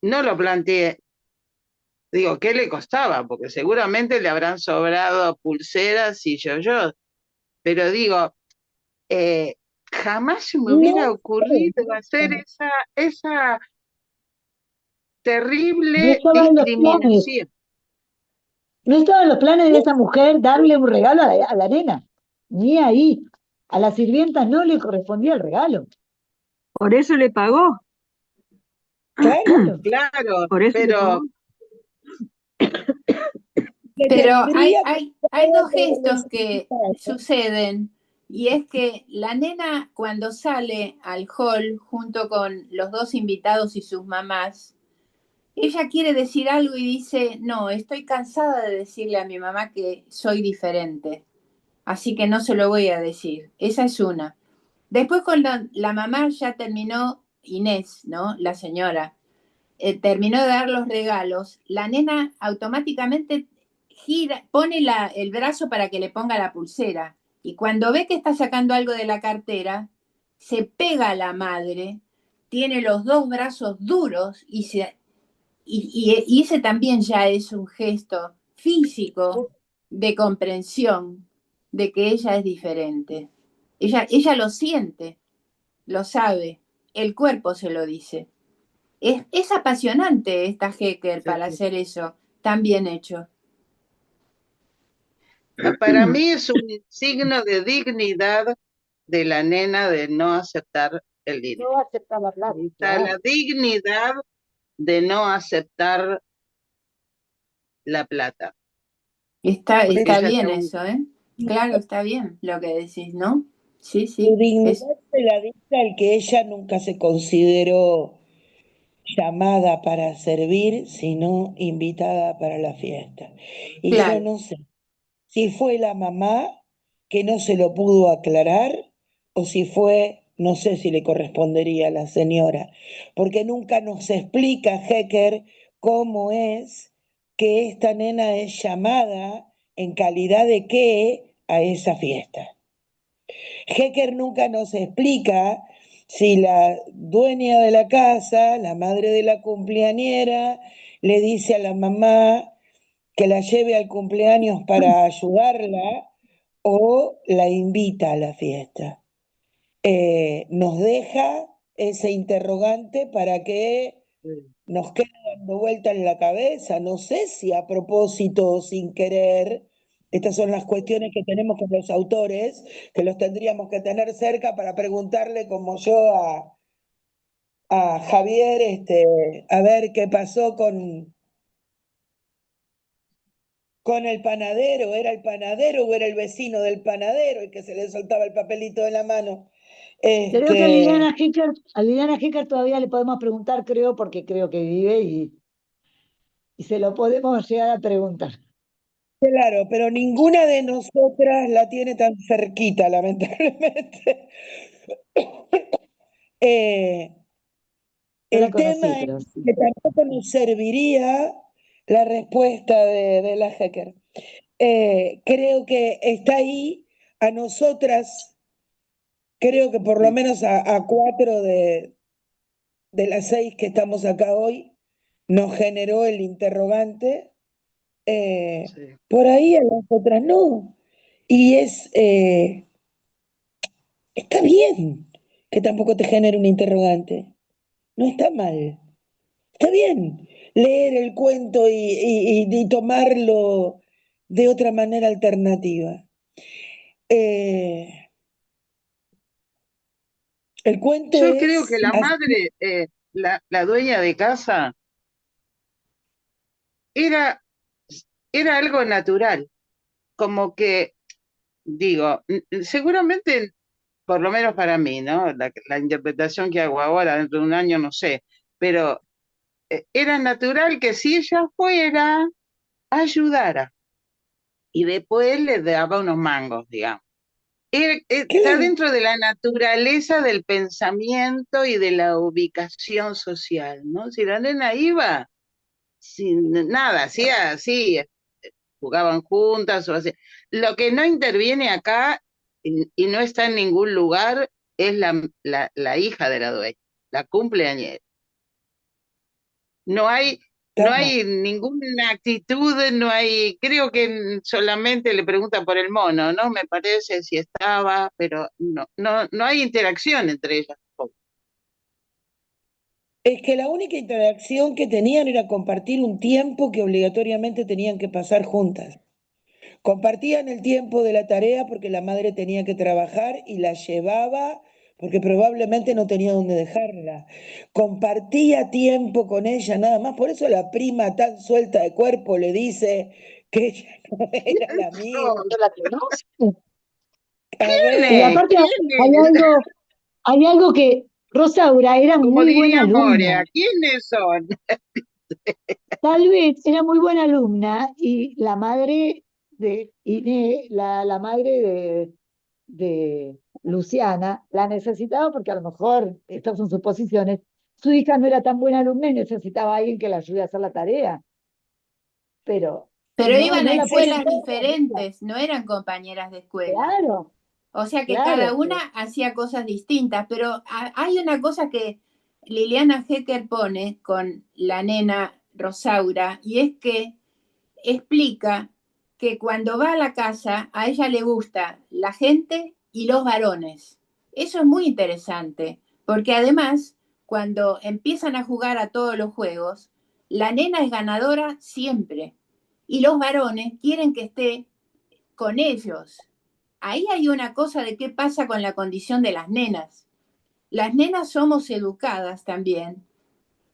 S5: no lo planteé, digo, ¿qué le costaba? Porque seguramente le habrán sobrado pulseras y yo, pero digo, eh, jamás se me
S3: No
S5: hubiera
S3: sé,
S5: ocurrido hacer esa
S1: No
S5: terrible
S1: estaba en los planes,
S5: discriminación.
S1: no estaba en los planes de esa mujer darle un regalo a la nena, ni ahí. A la sirvienta no le correspondía el regalo.
S6: Por eso le pagó.
S3: claro,
S1: Claro.
S5: Claro,
S6: Por eso le pagó.
S5: pero
S3: que
S2: Pero
S3: tendría que
S2: hay dos
S3: los
S2: gestos que suceden, y es que la nena cuando sale al hall junto con los dos invitados y sus mamás, ella quiere decir algo y dice, no, estoy cansada de decirle a mi mamá que soy diferente, así que no se lo voy a decir. Esa es una. Después cuando la mamá ya terminó, Inés, ¿no? La señora. terminó de dar los regalos, la nena automáticamente gira, pone el brazo para que le ponga la pulsera. Y cuando ve que está sacando algo de la cartera, se pega a la madre, tiene los dos brazos duros y ese también ya es un gesto físico de comprensión de que ella es diferente. Ella lo siente, lo sabe, el cuerpo se lo dice. Es apasionante esta Hecker para hacer eso tan bien hecho.
S5: Para mí es un signo de dignidad de la nena de no aceptar el dinero.
S1: No aceptaba hablar,
S5: Está
S1: claro.
S5: la dignidad de no aceptar la plata.
S2: Está
S5: Ella
S2: bien
S5: está
S2: eso, ¿eh? Claro, está bien lo que decís, ¿no? Sí,
S3: Su
S2: sí.
S3: dignidad se la dicta el que ella nunca se consideró llamada para servir, sino invitada para la fiesta. Y yo
S2: Claro.
S3: no sé si fue la mamá que no se lo pudo aclarar o si fue, no sé si le correspondería a la señora, porque nunca nos explica Hecker cómo es que esta nena es llamada en calidad de qué a esa fiesta. Hecker nunca nos explica si la dueña de la casa, la madre de la cumpleañera, le dice a la mamá que la lleve al cumpleaños para ayudarla o la invita a la fiesta. Nos deja ese interrogante para que nos quede dando vuelta en la cabeza. No sé si a propósito o sin querer. Estas son las cuestiones que tenemos con los autores, que los tendríamos que tener cerca para preguntarle como yo a Javier, a ver qué pasó con el panadero. ¿Era el panadero o era el vecino del panadero el que se le soltaba el papelito de la mano?
S1: Creo que a Liliana Hicker todavía le podemos preguntar, creo, porque creo que vive y se lo podemos llegar a preguntar.
S3: Claro, pero ninguna de nosotras la tiene tan cerquita, lamentablemente. Eh,
S1: Yo la
S3: el
S1: conocí,
S3: tema es
S1: pero sí.
S3: que tampoco nos serviría la respuesta de la hacker. Creo que está ahí a nosotras, creo que por lo menos a cuatro de las seis que estamos acá hoy, nos generó el interrogante.
S5: Sí.
S3: Por ahí a las otras no. Y está bien que tampoco te genere un interrogante. No está mal. Está bien leer el cuento y tomarlo de otra manera alternativa. Eh, el cuento
S5: Yo creo
S3: es
S5: que la
S3: así.
S5: madre, la dueña de casa, era, era algo natural, como que, digo, seguramente, por lo menos para mí, ¿no? La interpretación que hago ahora, dentro de un año, no sé, pero era natural que si ella fuera, ayudara y después le daba unos mangos, digamos. Está
S3: Claro,
S5: dentro de la naturaleza del pensamiento y de la ubicación social, ¿no? Si la nena iba sin nada, hacía así, jugaban juntas o así. Lo que no interviene acá y no está en ningún lugar es la hija de la dueña, la cumpleañera. No hay, no
S3: toma.
S5: hay ninguna actitud, no hay, creo que solamente le preguntan por el mono, ¿no? Me parece si estaba, pero no hay interacción entre ellas.
S3: Es que la única interacción que tenían era compartir un tiempo que obligatoriamente tenían que pasar juntas. Compartían el tiempo de la tarea porque la madre tenía que trabajar y la llevaba porque probablemente no tenía dónde dejarla. Compartía tiempo con ella nada más. Por eso la prima tan suelta de cuerpo le dice que ella no era la amiga.
S1: No la conoce.
S3: A
S5: ¿Quién
S1: Y
S3: ver,
S5: es?
S1: aparte
S5: ¿Quién es?
S1: hay algo que Rosaura era
S5: Como
S1: muy buena
S5: diría
S1: alumna.
S5: Moria, ¿quiénes son?
S1: Tal vez era muy buena alumna y la madre de la madre de Luciana la necesitaba porque a lo mejor, estas son suposiciones, su hija no era tan buena alumna y necesitaba a alguien que la ayude a hacer la tarea, pero
S2: Pero
S1: no,
S2: iban
S1: no
S2: a
S1: la puede
S2: escuelas
S1: hacer ella.
S2: diferentes, no eran compañeras de escuela.
S1: Claro,
S2: O sea que cada
S1: claro,
S2: una hacía cosas distintas, pero hay una cosa que Liliana Hecker pone con la nena Rosaura, y es que explica que cuando va a la casa a ella le gusta la gente y los varones. Eso es muy interesante, porque además cuando empiezan a jugar a todos los juegos, la nena es ganadora siempre y los varones quieren que esté con ellos. Ahí hay una cosa de qué pasa con la condición de las nenas. Las nenas somos educadas también,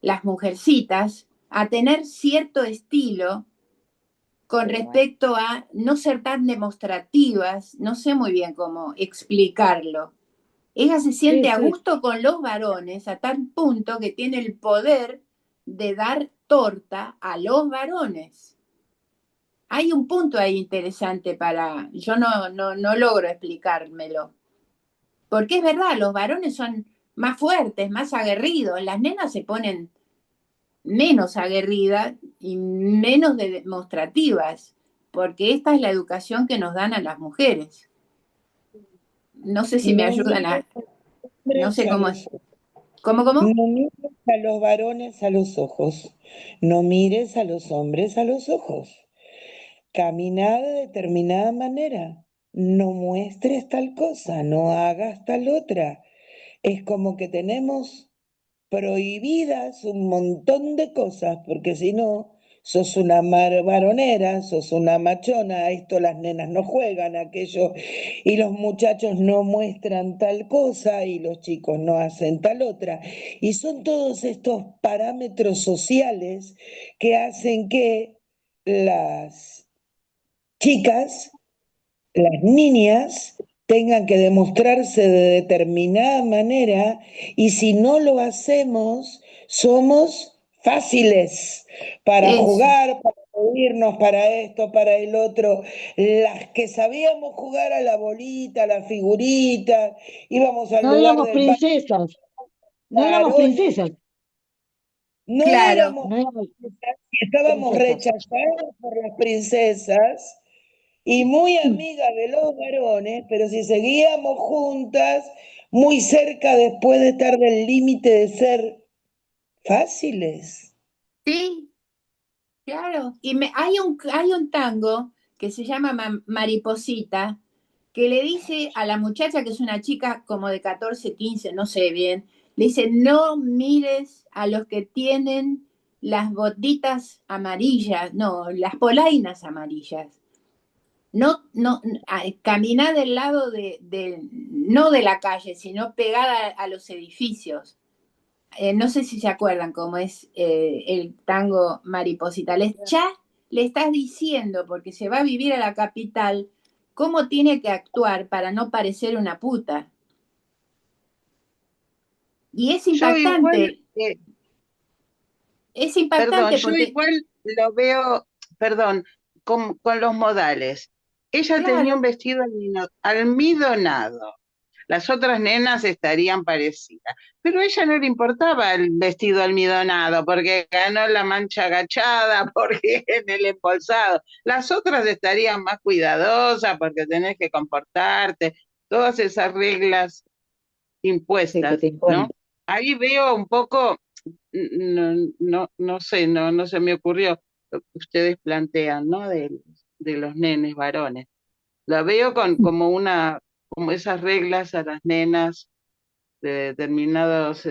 S2: las mujercitas, a tener cierto estilo con respecto a no ser tan demostrativas, no sé muy bien cómo explicarlo. Ella se
S1: sí,
S2: siente a
S1: sí.
S2: gusto con los varones a tal punto que tiene el poder de dar torta a los varones. Hay un punto ahí interesante para, yo no logro explicármelo, porque es verdad, los varones son más fuertes, más aguerridos, las nenas se ponen menos aguerridas y menos demostrativas, porque esta es la educación que nos dan a las mujeres. No sé si me
S3: No
S2: ayudan
S3: mires
S2: a,
S3: a los
S2: no sé
S3: hombres a
S2: cómo es.
S3: los ojos.
S2: ¿Cómo?
S3: No mires a los varones a los ojos. No mires a los hombres a los ojos. Camina de determinada manera. No muestres tal cosa, no hagas tal otra. Es como que tenemos prohibidas un montón de cosas, porque si no, sos una varonera, sos una machona, esto las nenas no juegan, aquello, y los muchachos no muestran tal cosa y los chicos no hacen tal otra. Y son todos estos parámetros sociales que hacen que las chicas, las niñas, tengan que demostrarse de determinada manera y si no lo hacemos, somos fáciles para
S2: Eso.
S3: jugar, para irnos para esto, para el otro. Las que sabíamos jugar a la bolita, a la figurita, íbamos al
S1: No
S3: lugar
S1: éramos
S3: del
S1: princesas, no éramos
S3: varón,
S1: princesas,
S3: no
S2: Claro,
S3: éramos
S1: no éramos
S3: princesas, estábamos
S1: princesas.
S3: rechazadas por las princesas y muy
S1: Mm.
S3: amigas de los varones, pero si seguíamos juntas, muy cerca después de estar del límite de ser fáciles.
S2: sí, claro. Y hay un tango que se llama Mariposita, que le dice a la muchacha, que es una chica como de 14 15 no sé bien, le dice, no mires a los que tienen las botitas amarillas, no, las polainas amarillas. No, caminá del lado no de la calle, sino pegada a los edificios. No sé si se acuerdan cómo es el tango Mariposita. Ya le estás diciendo, porque se va a vivir a la capital, cómo tiene que actuar para no parecer una puta. Y
S5: Yo igual,
S2: es
S5: perdón,
S2: impactante
S5: yo
S2: porque,
S5: igual lo veo, perdón, con los modales. Ella tenía un
S2: claro,
S5: vestido almidonado. Las otras nenas estarían parecidas. Pero a ella no le importaba el vestido almidonado, porque ganó la mancha agachada, porque en el embolsado. Las otras estarían más cuidadosas, porque tenés que comportarte, todas esas reglas
S1: Sí, que te
S5: impuestas,
S1: imponen.
S5: ¿no? Ahí veo un poco, no sé, no se me ocurrió lo que ustedes plantean, ¿no? De los nenes varones. La veo como como esas reglas a las nenas de determinados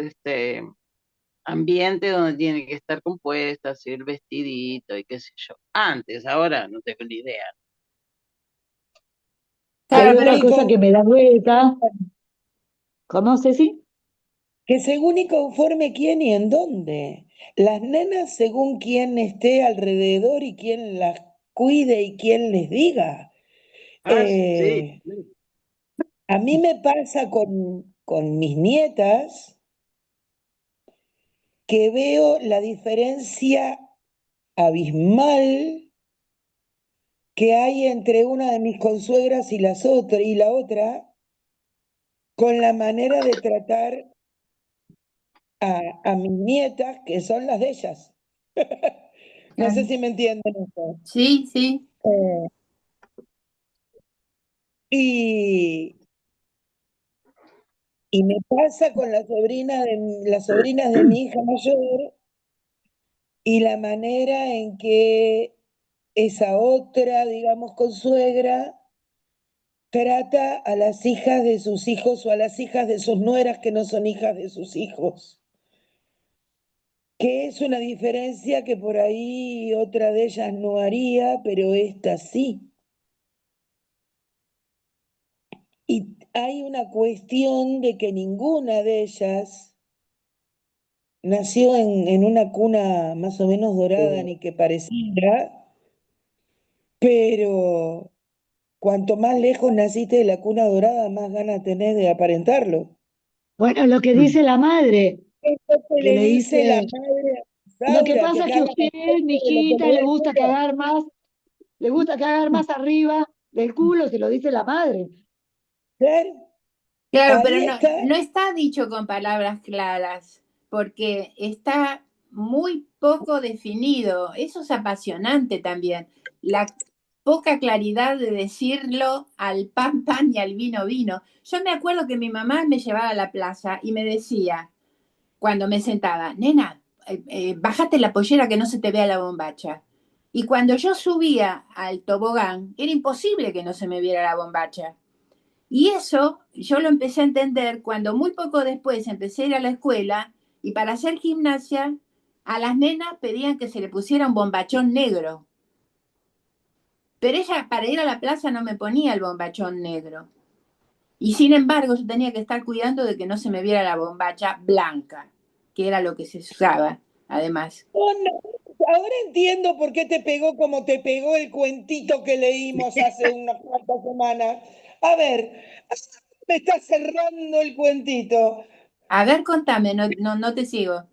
S5: ambientes donde tienen que estar compuestas y el vestidito y qué sé yo. Antes, ahora no tengo ni idea.
S1: Hay
S2: claro,
S1: otra
S2: pero
S1: cosa que me da vuelta. ¿Cómo, Ceci?
S3: Que según y conforme quién y en dónde. Las nenas según quién esté alrededor y quién las cuide y quién les diga.
S5: Ah, sí.
S3: Eh, a mí me pasa con mis nietas que veo la diferencia abismal que hay entre una de mis consuegras y la otra con la manera de tratar a mis nietas, que son las de ellas. No sé
S2: Claro.
S3: si me entienden eso.
S2: Sí, sí.
S3: Eh, y, y me pasa con las sobrinas de mi hija mayor y la manera en que esa otra, digamos, consuegra, trata a las hijas de sus hijos o a las hijas de sus nueras que no son hijas de sus hijos. Que es una diferencia que por ahí otra de ellas no haría, pero esta sí. Y hay una cuestión de que ninguna de ellas nació en una cuna más o menos dorada, ni que pareciera, pero cuanto más lejos naciste de la cuna dorada, más ganas tenés de aparentarlo.
S1: Bueno, lo que dice la madre,
S3: Eso que
S1: que
S3: le
S1: le
S3: dice la
S1: dice,
S3: madre a
S1: lo que
S3: Saura, que
S1: pasa es
S3: te
S1: que a
S3: haga
S1: usted,
S3: más fuerte
S1: mi
S3: de lo que
S1: hijita,
S3: me da el culo.
S1: le gusta cagar más arriba del culo, se lo dice la madre.
S3: Claro,
S2: Claro, pero
S3: ahí
S2: no,
S3: está.
S2: no está dicho con palabras claras, porque está muy poco definido. Eso es apasionante también. La poca claridad de decirlo al pan pan y al vino vino. Yo me acuerdo que mi mamá me llevaba a la plaza y me decía, cuando me sentaba, nena, bájate la pollera que no se te vea la bombacha. Y cuando yo subía al tobogán, era imposible que no se me viera la bombacha. Y eso yo lo empecé a entender cuando muy poco después empecé a ir a la escuela y para hacer gimnasia a las nenas pedían que se le pusiera un bombachón negro. Pero ella para ir a la plaza no me ponía el bombachón negro. Y sin embargo yo tenía que estar cuidando de que no se me viera la bombacha blanca, que era lo que se usaba además.
S3: Oh, no. Ahora entiendo por qué te pegó como te pegó el cuentito que leímos hace unas cuantas semanas. A ver, me está cerrando el cuentito.
S2: A ver, contame, no, no, no te sigo.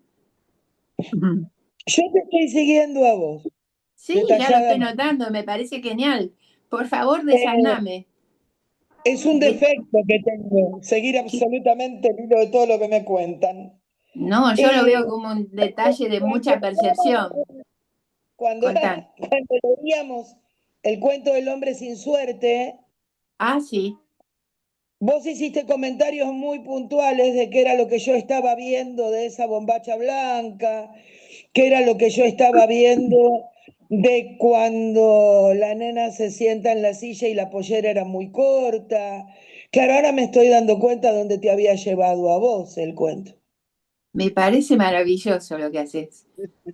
S3: Yo te estoy siguiendo a vos,
S2: Sí, ya lo estoy
S3: detalladamente.
S2: notando, me parece genial. Por favor,
S3: Eh,
S2: desasname.
S3: es un
S2: De-
S3: defecto que tengo, seguir
S2: ¿qué?
S3: absolutamente el hilo de todo lo que me cuentan.
S2: No, yo lo
S3: Y
S2: veo como un detalle de
S3: cuando,
S2: mucha percepción.
S3: cuando,
S2: Contá.
S3: cuando leíamos el cuento del hombre sin suerte,
S2: Ah, sí,
S3: vos hiciste comentarios muy puntuales de qué era lo que yo estaba viendo de esa bombacha blanca, qué era lo que yo estaba viendo de cuando la nena se sienta en la silla y la pollera era muy corta. Claro, ahora me estoy dando cuenta de dónde te había llevado a vos el cuento.
S2: me parece maravilloso lo que haces.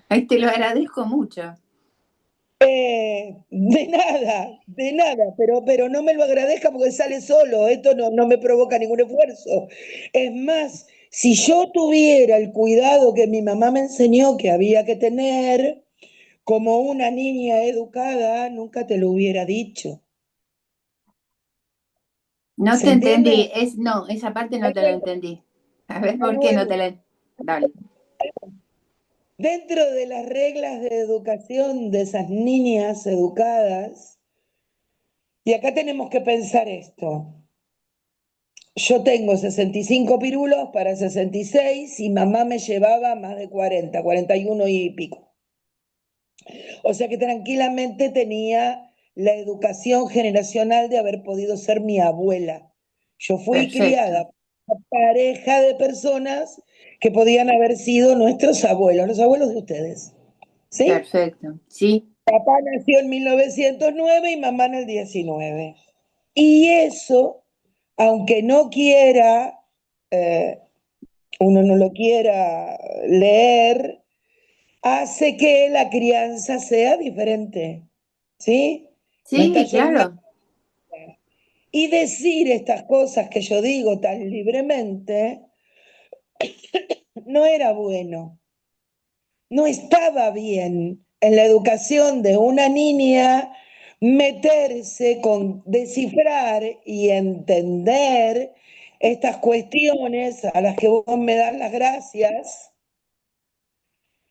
S2: Ay, te lo agradezco mucho.
S3: De nada, pero no me lo agradezca porque sale solo, esto no me provoca ningún esfuerzo. Es más, si yo tuviera el cuidado que mi mamá me enseñó que había que tener como una niña educada, nunca te lo hubiera dicho.
S2: No
S3: ¿Se
S2: te entendí.
S3: entiende?
S2: No, esa parte no
S3: De
S2: te la
S3: nuevo,
S2: entendí. A ver,
S3: de
S2: ¿por qué no te
S3: nuevo.
S2: la... Dale.
S3: Dentro de las reglas de educación de esas niñas educadas, y acá tenemos que pensar esto. Yo tengo 65 pirulos para 66 y mamá me llevaba más de 40, 41 y pico. O sea que tranquilamente tenía la educación generacional de haber podido ser mi abuela. Yo fui
S2: Perfecto,
S3: criada por una pareja de personas que podían haber sido nuestros abuelos, los abuelos de ustedes. ¿Sí?
S2: perfecto. Sí,
S3: Papá nació en 1909 y mamá en el 19. Y eso, aunque no quiera, eh, uno no lo quiera leer, hace que la crianza sea diferente. ¿Sí? ¿Me está
S2: sí,
S3: yendo?
S2: claro.
S3: Y decir estas cosas que yo digo tan libremente no era bueno, no estaba bien en la educación de una niña meterse con descifrar y entender estas cuestiones a las que vos me das las gracias,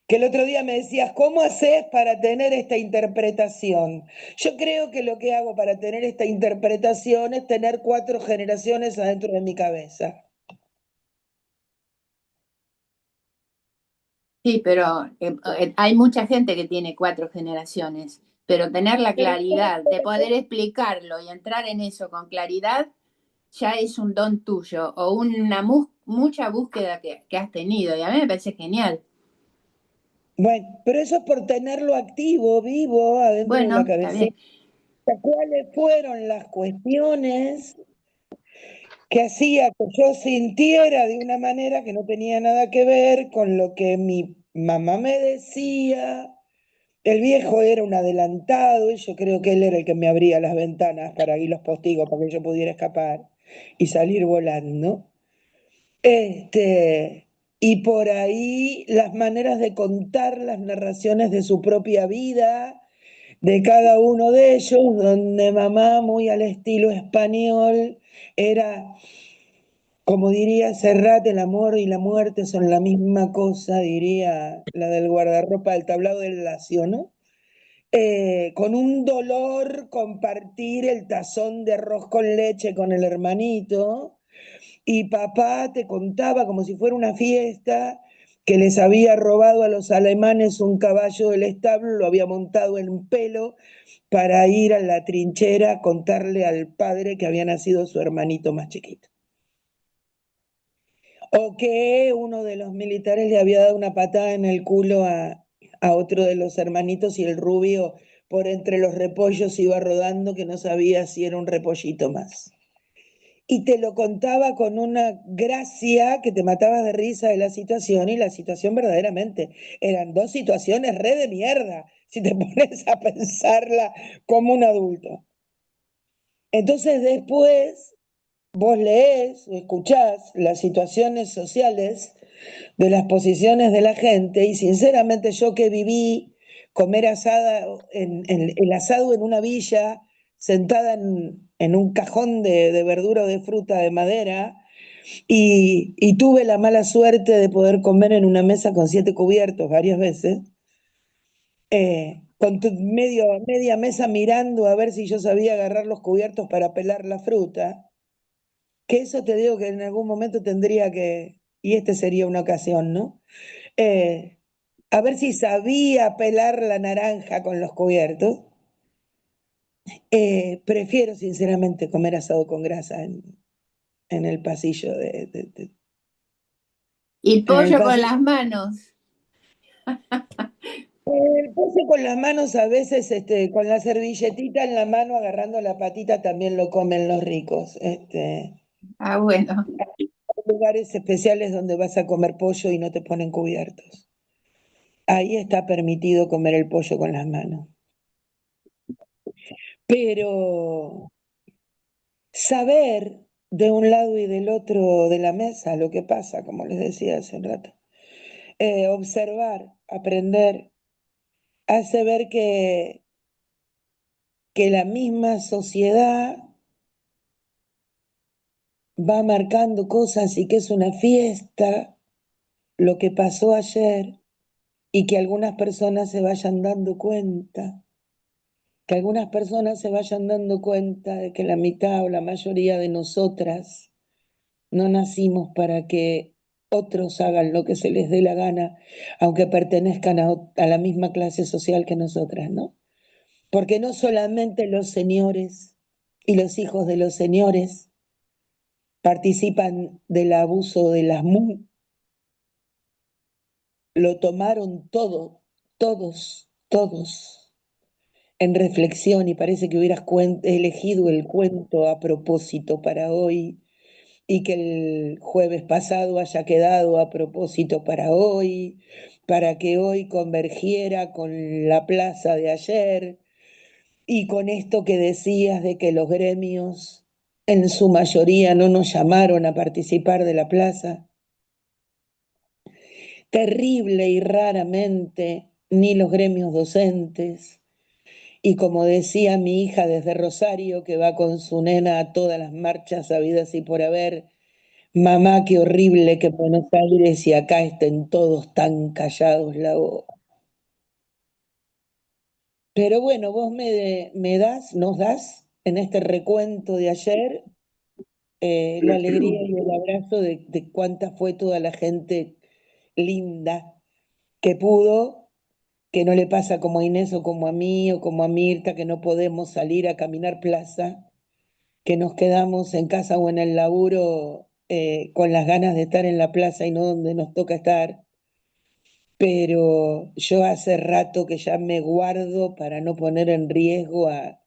S3: que el otro día me decías, ¿cómo haces para tener esta interpretación? Yo creo que lo que hago para tener esta interpretación es tener 4 generaciones adentro de mi cabeza.
S2: Sí, pero hay mucha gente que tiene 4 generaciones, pero tener la
S3: Pero
S2: claridad de poder explicarlo y entrar en eso con claridad ya es un don tuyo o una mucha búsqueda que has tenido y a mí me parece genial.
S3: bueno, pero eso es por tenerlo activo, vivo, adentro de la
S2: Bueno, está
S3: cabecita.
S2: bien.
S3: ¿Cuáles fueron las cuestiones que hacía que yo sintiera de una manera que no tenía nada que ver con lo que mi mamá me decía? El viejo era un adelantado y yo creo que él era el que me abría las ventanas para ir los postigos para que yo pudiera escapar y salir volando. Y por ahí las maneras de contar las narraciones de su propia vida, de cada uno de ellos, donde mamá, muy al estilo español, era, como diría Serrat, el amor y la muerte son la misma cosa, diría la del guardarropa del tablado del Lacio, ¿no? Con un dolor compartir el tazón de arroz con leche con el hermanito, y papá te contaba como si fuera una fiesta que les había robado a los alemanes un caballo del establo, lo había montado en un pelo para ir a la trinchera a contarle al padre que había nacido su hermanito más chiquito. O que uno de los militares le había dado una patada en el culo a otro de los hermanitos y el rubio por entre los repollos iba rodando que no sabía si era un repollito más. Y te lo contaba con una gracia que te matabas de risa de la situación, y la situación verdaderamente eran dos situaciones re de mierda, si te pones a pensarla como un adulto. Entonces después vos leés o escuchás las situaciones sociales de las posiciones de la gente, y sinceramente yo que viví comer el asado en una villa, sentada en un cajón de verdura o de fruta de madera, y tuve la mala suerte de poder comer en una mesa con 7 cubiertos varias veces, con media mesa mirando a ver si yo sabía agarrar los cubiertos para pelar la fruta, que eso te digo que en algún momento tendría que, y este sería una ocasión, ¿no? Eh, a ver si sabía pelar la naranja con los cubiertos. Prefiero sinceramente comer asado con grasa en el pasillo
S2: Y
S3: en el
S2: pollo con
S3: pasillo.
S2: las manos.
S3: El pollo con las manos a veces, con la servilletita en la mano agarrando la patita también lo comen los ricos.
S2: Ah, bueno.
S3: Hay lugares especiales donde vas a comer pollo y no te ponen cubiertos. Ahí está permitido comer el pollo con las manos. Pero saber de un lado y del otro de la mesa lo que pasa, como les decía hace un rato, observar, aprender, hace ver que la misma sociedad va marcando cosas y que es una fiesta lo que pasó ayer, y que algunas personas se vayan dando cuenta, que algunas personas se vayan dando cuenta de que la mitad o la mayoría de nosotras no nacimos para que otros hagan lo que se les dé la gana, aunque pertenezcan a la misma clase social que nosotras, ¿no? Porque no solamente los señores y los hijos de los señores participan del abuso de las lo tomaron todo, todos en reflexión, y parece que hubieras elegido el cuento a propósito para hoy, y que el jueves pasado haya quedado a propósito para hoy, para que hoy convergiera con la plaza de ayer, y con esto que decías de que los gremios en su mayoría no nos llamaron a participar de la plaza. Terrible y raramente ni los gremios docentes. Y como decía mi hija desde Rosario, que va con su nena a todas las marchas habidas y por haber, mamá, qué horrible que en Buenos Aires y acá estén todos tan callados la boca. Pero bueno, vos nos das en este recuento de ayer, la alegría y el abrazo de cuánta fue toda la gente linda que pudo, que no le pasa como a Inés o como a mí o como a Mirta, que no podemos salir a caminar plaza, que nos quedamos en casa o en el laburo con las ganas de estar en la plaza y no donde nos toca estar. Pero yo hace rato que ya me guardo para no poner en riesgo a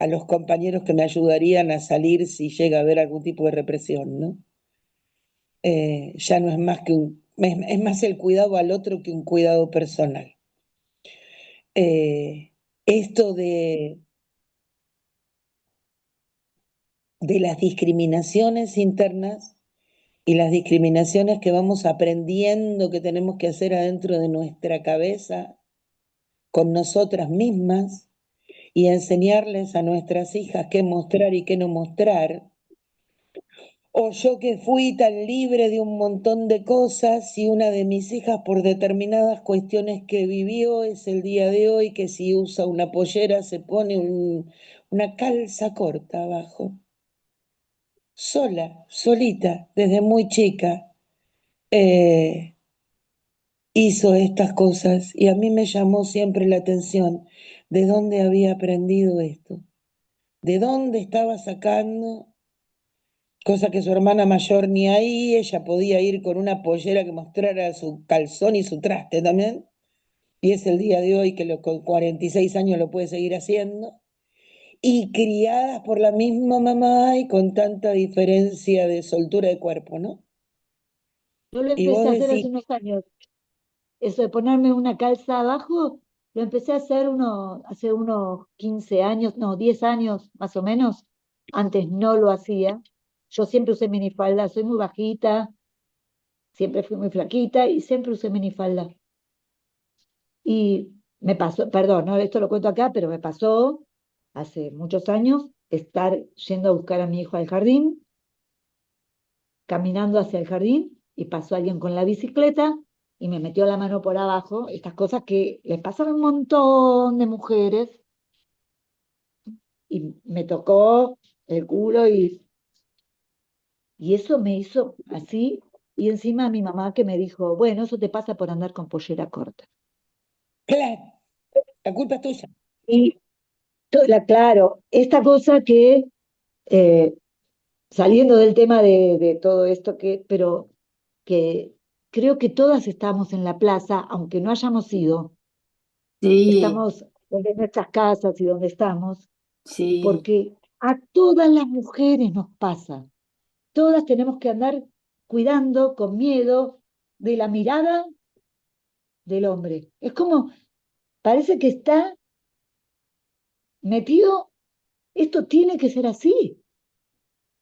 S3: los compañeros que me ayudarían a salir si llega a haber algún tipo de represión, ¿no? Ya no es más que es más el cuidado al otro que un cuidado personal. Esto de las discriminaciones internas y las discriminaciones que vamos aprendiendo que tenemos que hacer adentro de nuestra cabeza con nosotras mismas y enseñarles a nuestras hijas qué mostrar y qué no mostrar. O yo que fui tan libre de un montón de cosas y una de mis hijas por determinadas cuestiones que vivió es el día de hoy que si usa una pollera se pone una calza corta abajo. Sola, solita, desde muy chica, hizo estas cosas y a mí me llamó siempre la atención de dónde había aprendido esto, de dónde estaba sacando, cosa que su hermana mayor ni ahí, ella podía ir con una pollera que mostrara su calzón y su traste también, y es el día de hoy que con 46 años lo puede seguir haciendo, y criadas por la misma mamá y con tanta diferencia de soltura de cuerpo, ¿no?
S1: Yo lo
S3: Y vos
S1: empecé a hacer hace
S3: decís,
S1: unos años. Eso de ponerme una calza abajo, lo empecé a hacer hace unos 15 años, no, 10 años más o menos. Antes no lo hacía. Yo siempre usé minifalda, soy muy bajita, siempre fui muy flaquita y siempre usé minifalda. Y me pasó, perdón, no, esto lo cuento acá, pero me pasó hace muchos años estar yendo a buscar a mi hijo al jardín, caminando hacia el jardín y pasó alguien con la bicicleta y me metió la mano por abajo, estas cosas que les pasan a un montón de mujeres y me tocó el culo y eso me hizo así y encima mi mamá que me dijo, bueno, eso te pasa por andar con pollera corta.
S3: claro, la culpa es tuya.
S1: Y claro, esta cosa que eh, saliendo del tema de todo esto pero que creo que todas estamos en la plaza, aunque no hayamos ido,
S2: Sí,
S1: estamos en nuestras casas y donde estamos,
S2: sí.
S1: porque a todas las mujeres nos pasa. Todas tenemos que andar cuidando con miedo de la mirada del hombre. Es como, parece que está metido, esto tiene que ser así.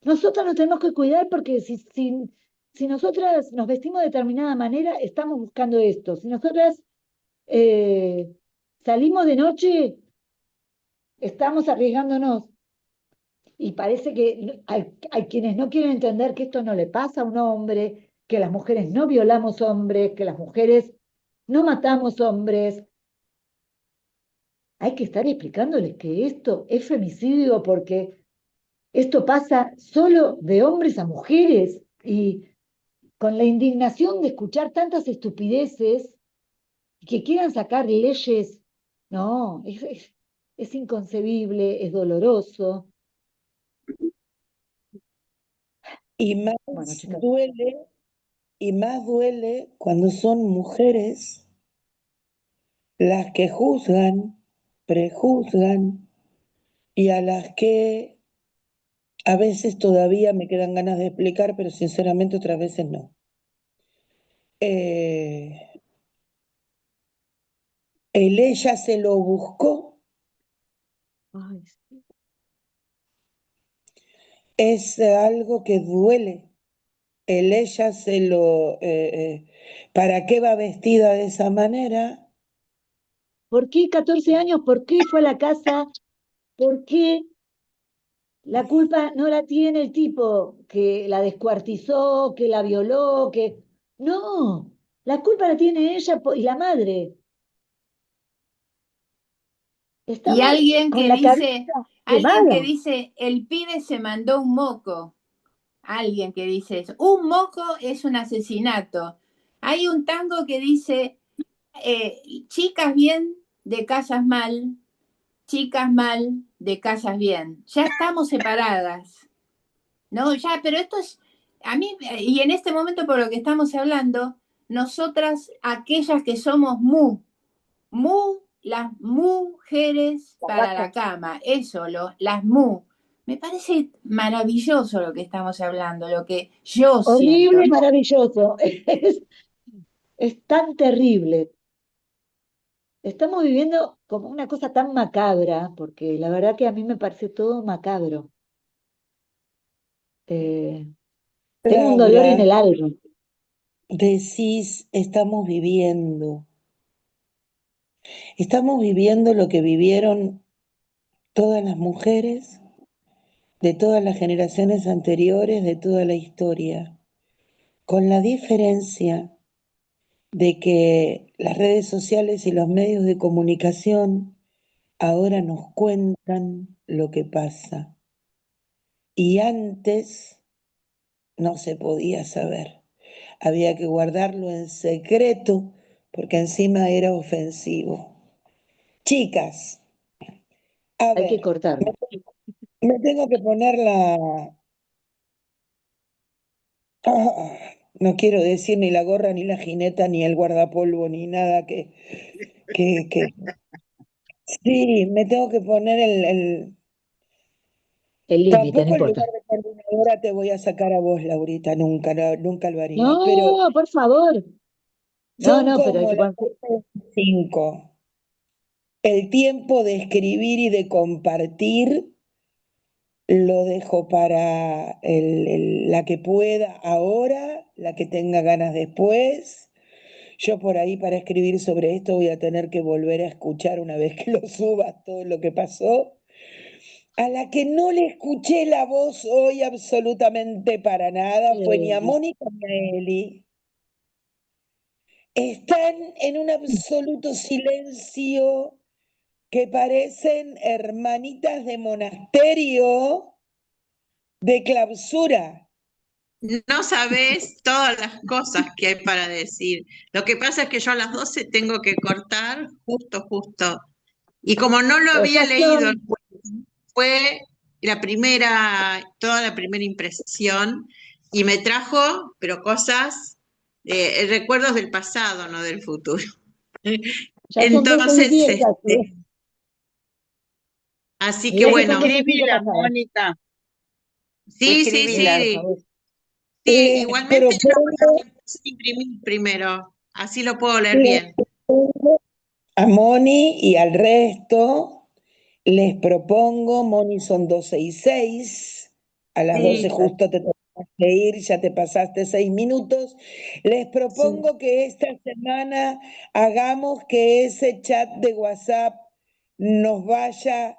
S1: Nosotras nos tenemos que cuidar porque si nosotras nos vestimos de determinada manera, estamos buscando esto. Si nosotras eh, salimos de noche, estamos arriesgándonos. Y parece que hay quienes no quieren entender que esto no le pasa a un hombre, que las mujeres no violamos hombres, que las mujeres no matamos hombres. Hay que estar explicándoles que esto es femicidio porque esto pasa solo de hombres a mujeres. Y con la indignación de escuchar tantas estupideces y que quieran sacar leyes, no, es inconcebible, es doloroso.
S3: Y
S1: Bueno,
S3: más
S1: chicas,
S3: duele, y más duele cuando son mujeres las que juzgan, prejuzgan y a las que a veces todavía me quedan ganas de explicar, pero sinceramente otras veces no. Eh, el ella se lo buscó
S1: ay, sí.
S3: es algo que duele. El ella se lo... ¿para qué va vestida de esa manera?
S1: ¿Por qué 14 años? ¿Por qué fue a la casa? ¿Por qué la culpa no la tiene el tipo que la descuartizó, que la violó, que... No, la culpa la tiene ella y la madre.
S2: Y
S1: Estamos con la cabeza
S2: alguien que
S1: quemada.
S2: dice, el pibe se mandó un moco. Alguien que dice eso. Un moco es un asesinato. Hay un tango que dice, chicas bien de casas mal, chicas mal de casas bien. Ya estamos separadas, ¿no? Ya, pero esto es, a mí, y en este momento por lo que estamos hablando, nosotras, aquellas que somos las mujeres para la cama, eso, las Me parece maravilloso lo que estamos hablando, lo que yo siento.
S1: Horrible y maravilloso. Es tan terrible. Estamos viviendo como una cosa tan macabra, porque la verdad que a mí me parece todo macabro. Eh, Tengo un dolor en
S3: Laura,
S1: el alma.
S3: decís, estamos viviendo lo que vivieron todas las mujeres de todas las generaciones anteriores, de toda la historia, con la diferencia de que las redes sociales y los medios de comunicación ahora nos cuentan lo que pasa. Y antes no se podía saber. Había que guardarlo en secreto porque encima era ofensivo. Chicas, a
S1: Hay que
S3: ver,
S1: cortar.
S3: me tengo que poner no quiero decir ni la gorra, ni la jineta, ni el guardapolvo, ni nada que... Sí, me tengo que poner
S1: El límite, no
S3: Tampoco en
S1: importa.
S3: lugar de coordinadora te voy a sacar a vos, Laurita, nunca, nunca lo haría, pero
S1: No, por favor. No,
S3: son
S1: no, pero hay
S3: como
S1: que
S3: las
S1: poner.
S3: 5. El tiempo de escribir y de compartir lo dejo para la que pueda ahora, la que tenga ganas después. Yo por ahí para escribir sobre esto voy a tener que volver a escuchar una vez que lo suba todo lo que pasó. A la que no le escuché la voz hoy absolutamente para nada fue ni a Mónica ni a Eli. Están en un absoluto silencio que parecen hermanitas de monasterio de clausura.
S4: No sabes todas las cosas que hay para decir. Lo que pasa es que yo a las 12 tengo que cortar justo. Y como no lo
S1: Pero
S4: había
S1: ya
S4: leído,
S1: son.
S4: fue toda la primera impresión, y me trajo, pero cosas, recuerdos del pasado, no del futuro.
S1: Ya son 2:10
S4: Entonces,
S1: casi.
S4: así que
S1: Mirá que son
S4: bueno,
S1: 12:05
S5: Escribila,
S1: pasadas.
S5: Mónica,
S1: Sí, por
S5: escribila.
S4: sí.
S1: favor.
S4: Sí,
S3: Les
S4: igualmente
S3: propongo,
S4: lo puse a imprimir primero, así lo puedo leer
S3: les
S4: bien.
S3: propongo a Moni y al resto, les propongo, Moni son 12:06, a las 12
S4: Sí,
S3: justo te tenés que ir, ya te pasaste 6 minutos. Les
S1: Sí.
S3: propongo que esta semana hagamos que ese chat de WhatsApp nos vaya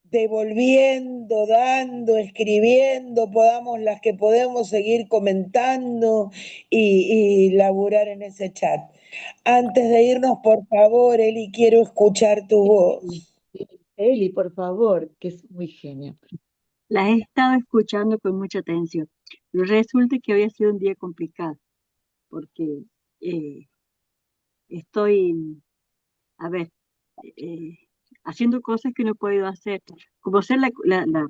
S3: devolviendo, dando, escribiendo, podamos las que podemos seguir comentando y laburar en ese chat. Antes de irnos, por favor, Eli, quiero escuchar tu
S1: Sí,
S3: voz.
S1: sí. Eli, por favor, que es muy genio.
S6: Las he estado escuchando con mucha atención. Pero resulta que había sido un día complicado, porque eh, estoy, a ver, eh, haciendo cosas que no he podido hacer. Como hacer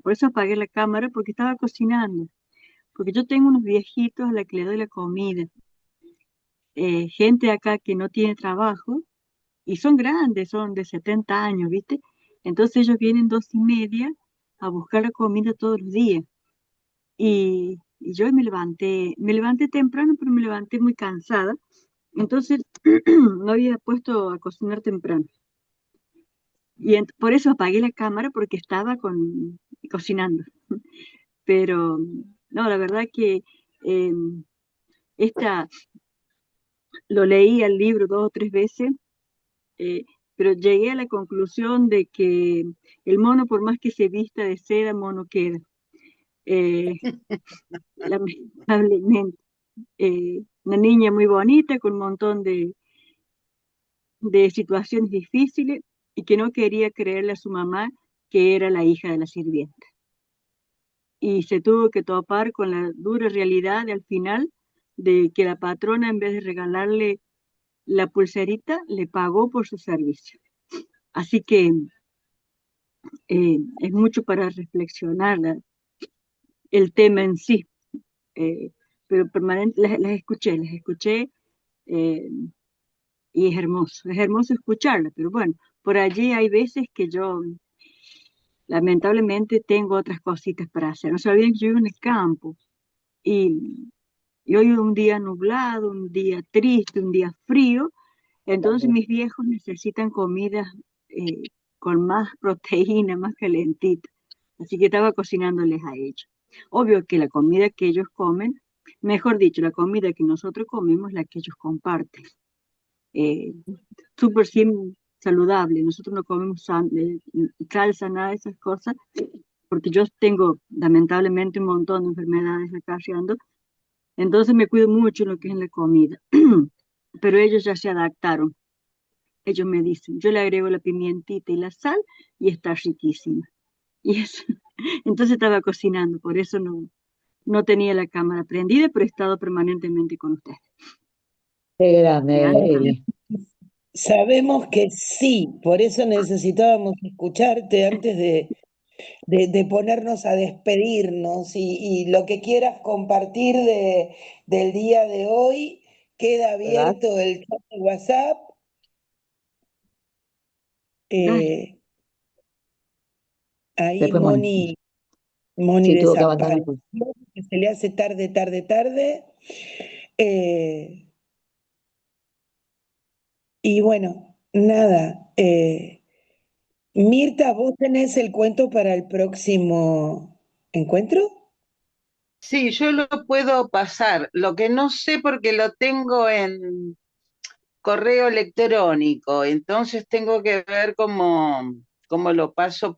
S6: por eso apagué la cámara porque estaba cocinando. Porque yo tengo unos viejitos a la que le doy la comida. Gente acá que no tiene trabajo y son grandes, son de 70 años, ¿viste? Entonces ellos vienen 2:30 a buscar la comida todos los días. Y yo me levanté temprano, pero me levanté muy cansada. Entonces no había puesto a cocinar temprano. Y por eso apagué la cámara porque estaba cocinando. Pero no, la verdad que eh, esta, lo leí al libro 2 o 3 veces, eh, pero llegué a la conclusión de que el mono, por más que se vista de seda, mono queda. Eh, Lamentablemente. Una niña muy bonita con un montón de situaciones difíciles y que no quería creerle a su mamá que era la hija de la sirvienta. Y se tuvo que topar con la dura realidad al final de que la patrona, en vez de regalarle la pulserita le pagó por su servicio. Así que es mucho para reflexionar el tema en sí. Pero permanente, las escuché eh, y es hermoso escucharlas, pero bueno, por allí hay veces que yo lamentablemente tengo otras cositas para hacer. No se olviden que yo vivo en el campo y, y hoy es un día nublado, un día triste, un día frío, entonces mis viejos necesitan comida con más proteína, más calentita. Así que estaba cocinándoles a ellos. Obvio que la comida que ellos comen, mejor dicho, la comida que nosotros comemos, la que ellos comparten. Eh, Súper saludable. Nosotros no comemos salsa, nada de esas cosas, porque yo tengo lamentablemente un montón de enfermedades acarreando, entonces me cuido mucho en lo que es en la comida. Pero ellos ya se adaptaron. Ellos me dicen, yo le agrego la pimientita y la sal y está riquísima. Y eso, entonces estaba cocinando, por eso no tenía la cámara prendida, pero he estado permanentemente con ustedes.
S1: Qué grande,
S6: Así
S1: Eli.
S3: Sabemos que sí, por eso necesitábamos escucharte antes de ponernos a despedirnos y lo que quieras compartir del día de hoy, queda
S1: ¿Verdad?
S3: abierto el chat de WhatsApp.
S6: dale.
S3: eh, Ahí
S1: Después Moni.
S3: Moni
S1: Sí, tuvo que abandonar.
S3: desapareció, que se le hace tarde, tarde, tarde. Eh, y bueno, nada. Mirta, ¿vos tenés el cuento para el próximo encuentro?
S5: Sí, yo lo puedo pasar. Lo que no sé porque lo tengo en correo electrónico, entonces tengo que ver cómo lo paso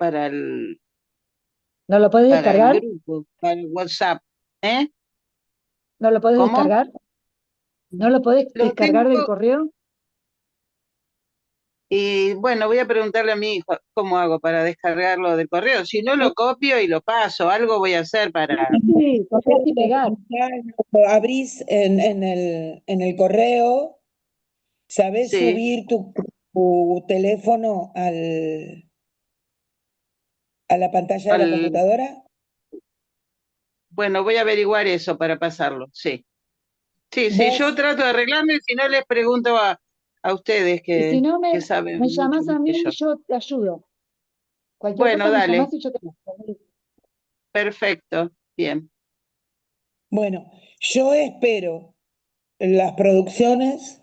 S1: ¿No lo podés
S5: para el
S1: descargar?
S5: grupo, para el WhatsApp. ¿Eh?
S1: ¿No lo podés
S5: ¿Cómo?
S1: descargar? ¿No lo podés
S5: Lo
S1: descargar del
S5: tengo
S1: correo?
S5: y bueno, voy a preguntarle a mi hijo cómo hago para descargarlo del correo. Si no, lo copio y lo paso. Algo voy a hacer para...
S1: Sí, copiar y pegar.
S3: Lo abrís en el correo, ¿sabés
S5: Sí.
S3: subir tu teléfono a la pantalla de la
S5: al-
S3: computadora?
S5: Bueno, voy a averiguar eso para pasarlo. Sí. Sí, sí,
S3: Vos,
S5: yo trato de arreglarme, si no les pregunto a ustedes
S1: Y si no,
S5: que
S1: me
S5: saben mucho
S1: llamás
S5: más
S1: a
S5: que
S1: mí y
S5: yo.
S1: yo te ayudo. Cualquier
S5: Bueno,
S1: cosa me
S5: dale,
S1: llamás y yo te...
S5: perfecto, bien.
S3: bueno, yo espero las producciones,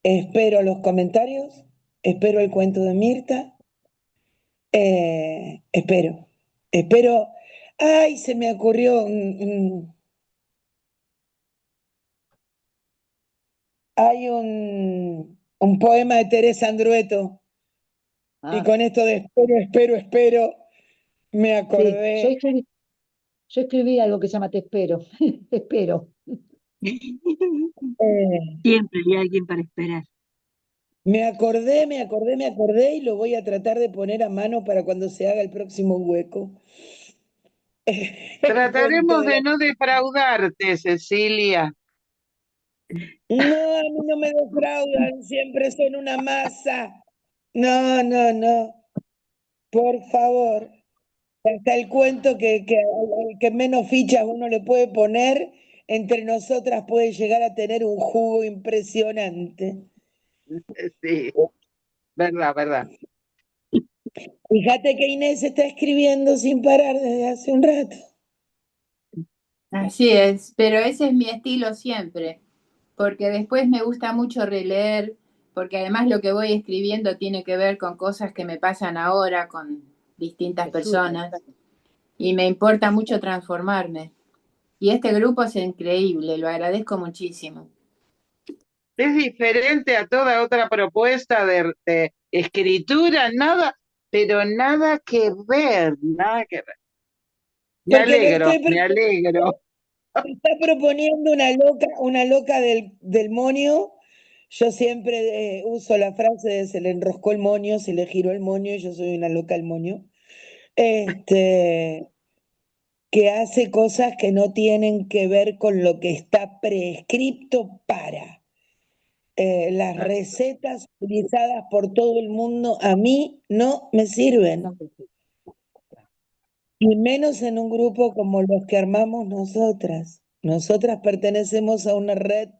S3: espero los comentarios, espero el cuento de Mirta, espero. Ay, se me ocurrió hay un poema de Teresa Andrueto, y
S1: Ah,
S3: con esto de espero, me
S1: sí,
S3: acordé.
S1: yo escribí algo que se llama Te espero. Te espero.
S3: eh,
S6: Siempre hay alguien para esperar.
S3: me acordé y lo voy a tratar de poner a mano para cuando se haga el próximo hueco. El cuento
S5: Trataremos
S3: de la...
S5: de no defraudarte, Cecilia.
S3: No, a mí no me defraudan, siempre son una masa. No, no, no, por favor. Hasta el cuento que menos fichas uno le puede poner, entre nosotras puede llegar a tener un jugo impresionante.
S5: Sí, verdad, verdad.
S3: Fíjate que Inés está escribiendo sin parar desde hace un rato.
S2: Así es, pero ese es mi estilo siempre, porque después me gusta mucho releer, porque además lo que voy escribiendo tiene que ver con cosas que me pasan ahora con distintas
S1: Te surge.
S2: personas y me importa mucho transformarme. Y este grupo es increíble, lo agradezco muchísimo.
S5: Es diferente a toda otra propuesta de escritura, nada, pero nada que ver, nada que ver. Me
S3: Porque no
S5: alegro,
S3: estoy
S5: me alegro.
S3: está proponiendo una loca del monio. Yo siempre uso la frase de se le enroscó el monio, se le giró el monio y yo soy una loca del monio. Este, que hace cosas que no tienen que ver con lo que está prescripto para. las
S1: No,
S3: recetas utilizadas por todo el mundo a mí no me sirven,
S1: no sé si-
S3: y menos en un grupo como los que armamos nosotras. Nosotras pertenecemos a una red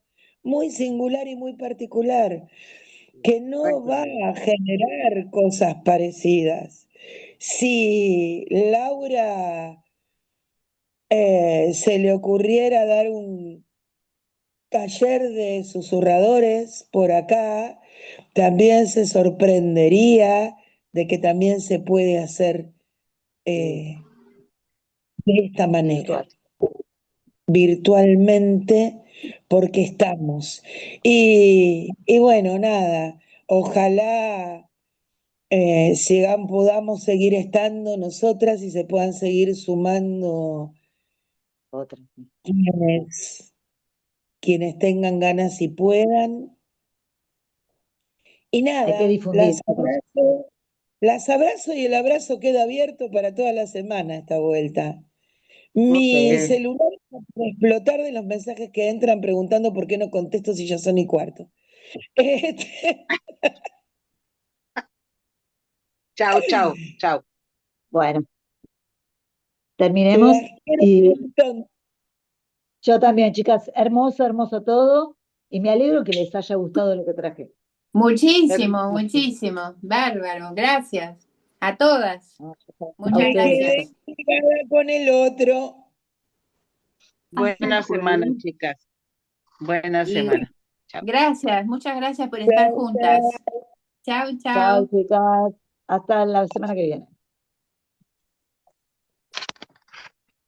S3: muy singular y muy particular, que no va a generar cosas parecidas. Si Laura se le ocurriera dar un taller de susurradores por acá, también se sorprendería de que también se puede hacer de esta manera,
S1: virtual.
S3: virtualmente, porque estamos. Y bueno, nada, ojalá podamos seguir estando nosotras y se puedan seguir sumando
S1: Otra. Sí.
S3: quienes tengan ganas y puedan. Y
S1: Hay que
S3: nada,
S1: difundir, chicos.
S3: las abrazo y el abrazo queda abierto para toda la semana esta vuelta.
S1: Ok.
S3: Mi celular va a explotar de los mensajes que entran preguntando por qué no contesto si ya son y cuarto. Este,
S5: Chau, chau, chau.
S1: Bueno, terminemos.
S3: las quiero
S1: Y
S3: un montón.
S1: yo también, chicas, hermoso, hermoso todo. Y me alegro que les haya gustado lo que traje.
S2: Muchísimo, muchísimo. Bárbaro, gracias. A todas.
S1: A
S2: Muchas
S3: Me
S1: ustedes,
S2: gracias.
S3: quedé
S1: chicos.
S3: pegada con el otro.
S6: Hasta el
S5: Buena semana,
S6: jueves.
S5: chicas. Buena
S2: Y
S5: semana. Chao.
S2: gracias, muchas gracias por estar
S3: Chao, chao.
S2: juntas. Chau,
S1: Chao,
S2: chau.
S1: chicas. Hasta la semana que viene.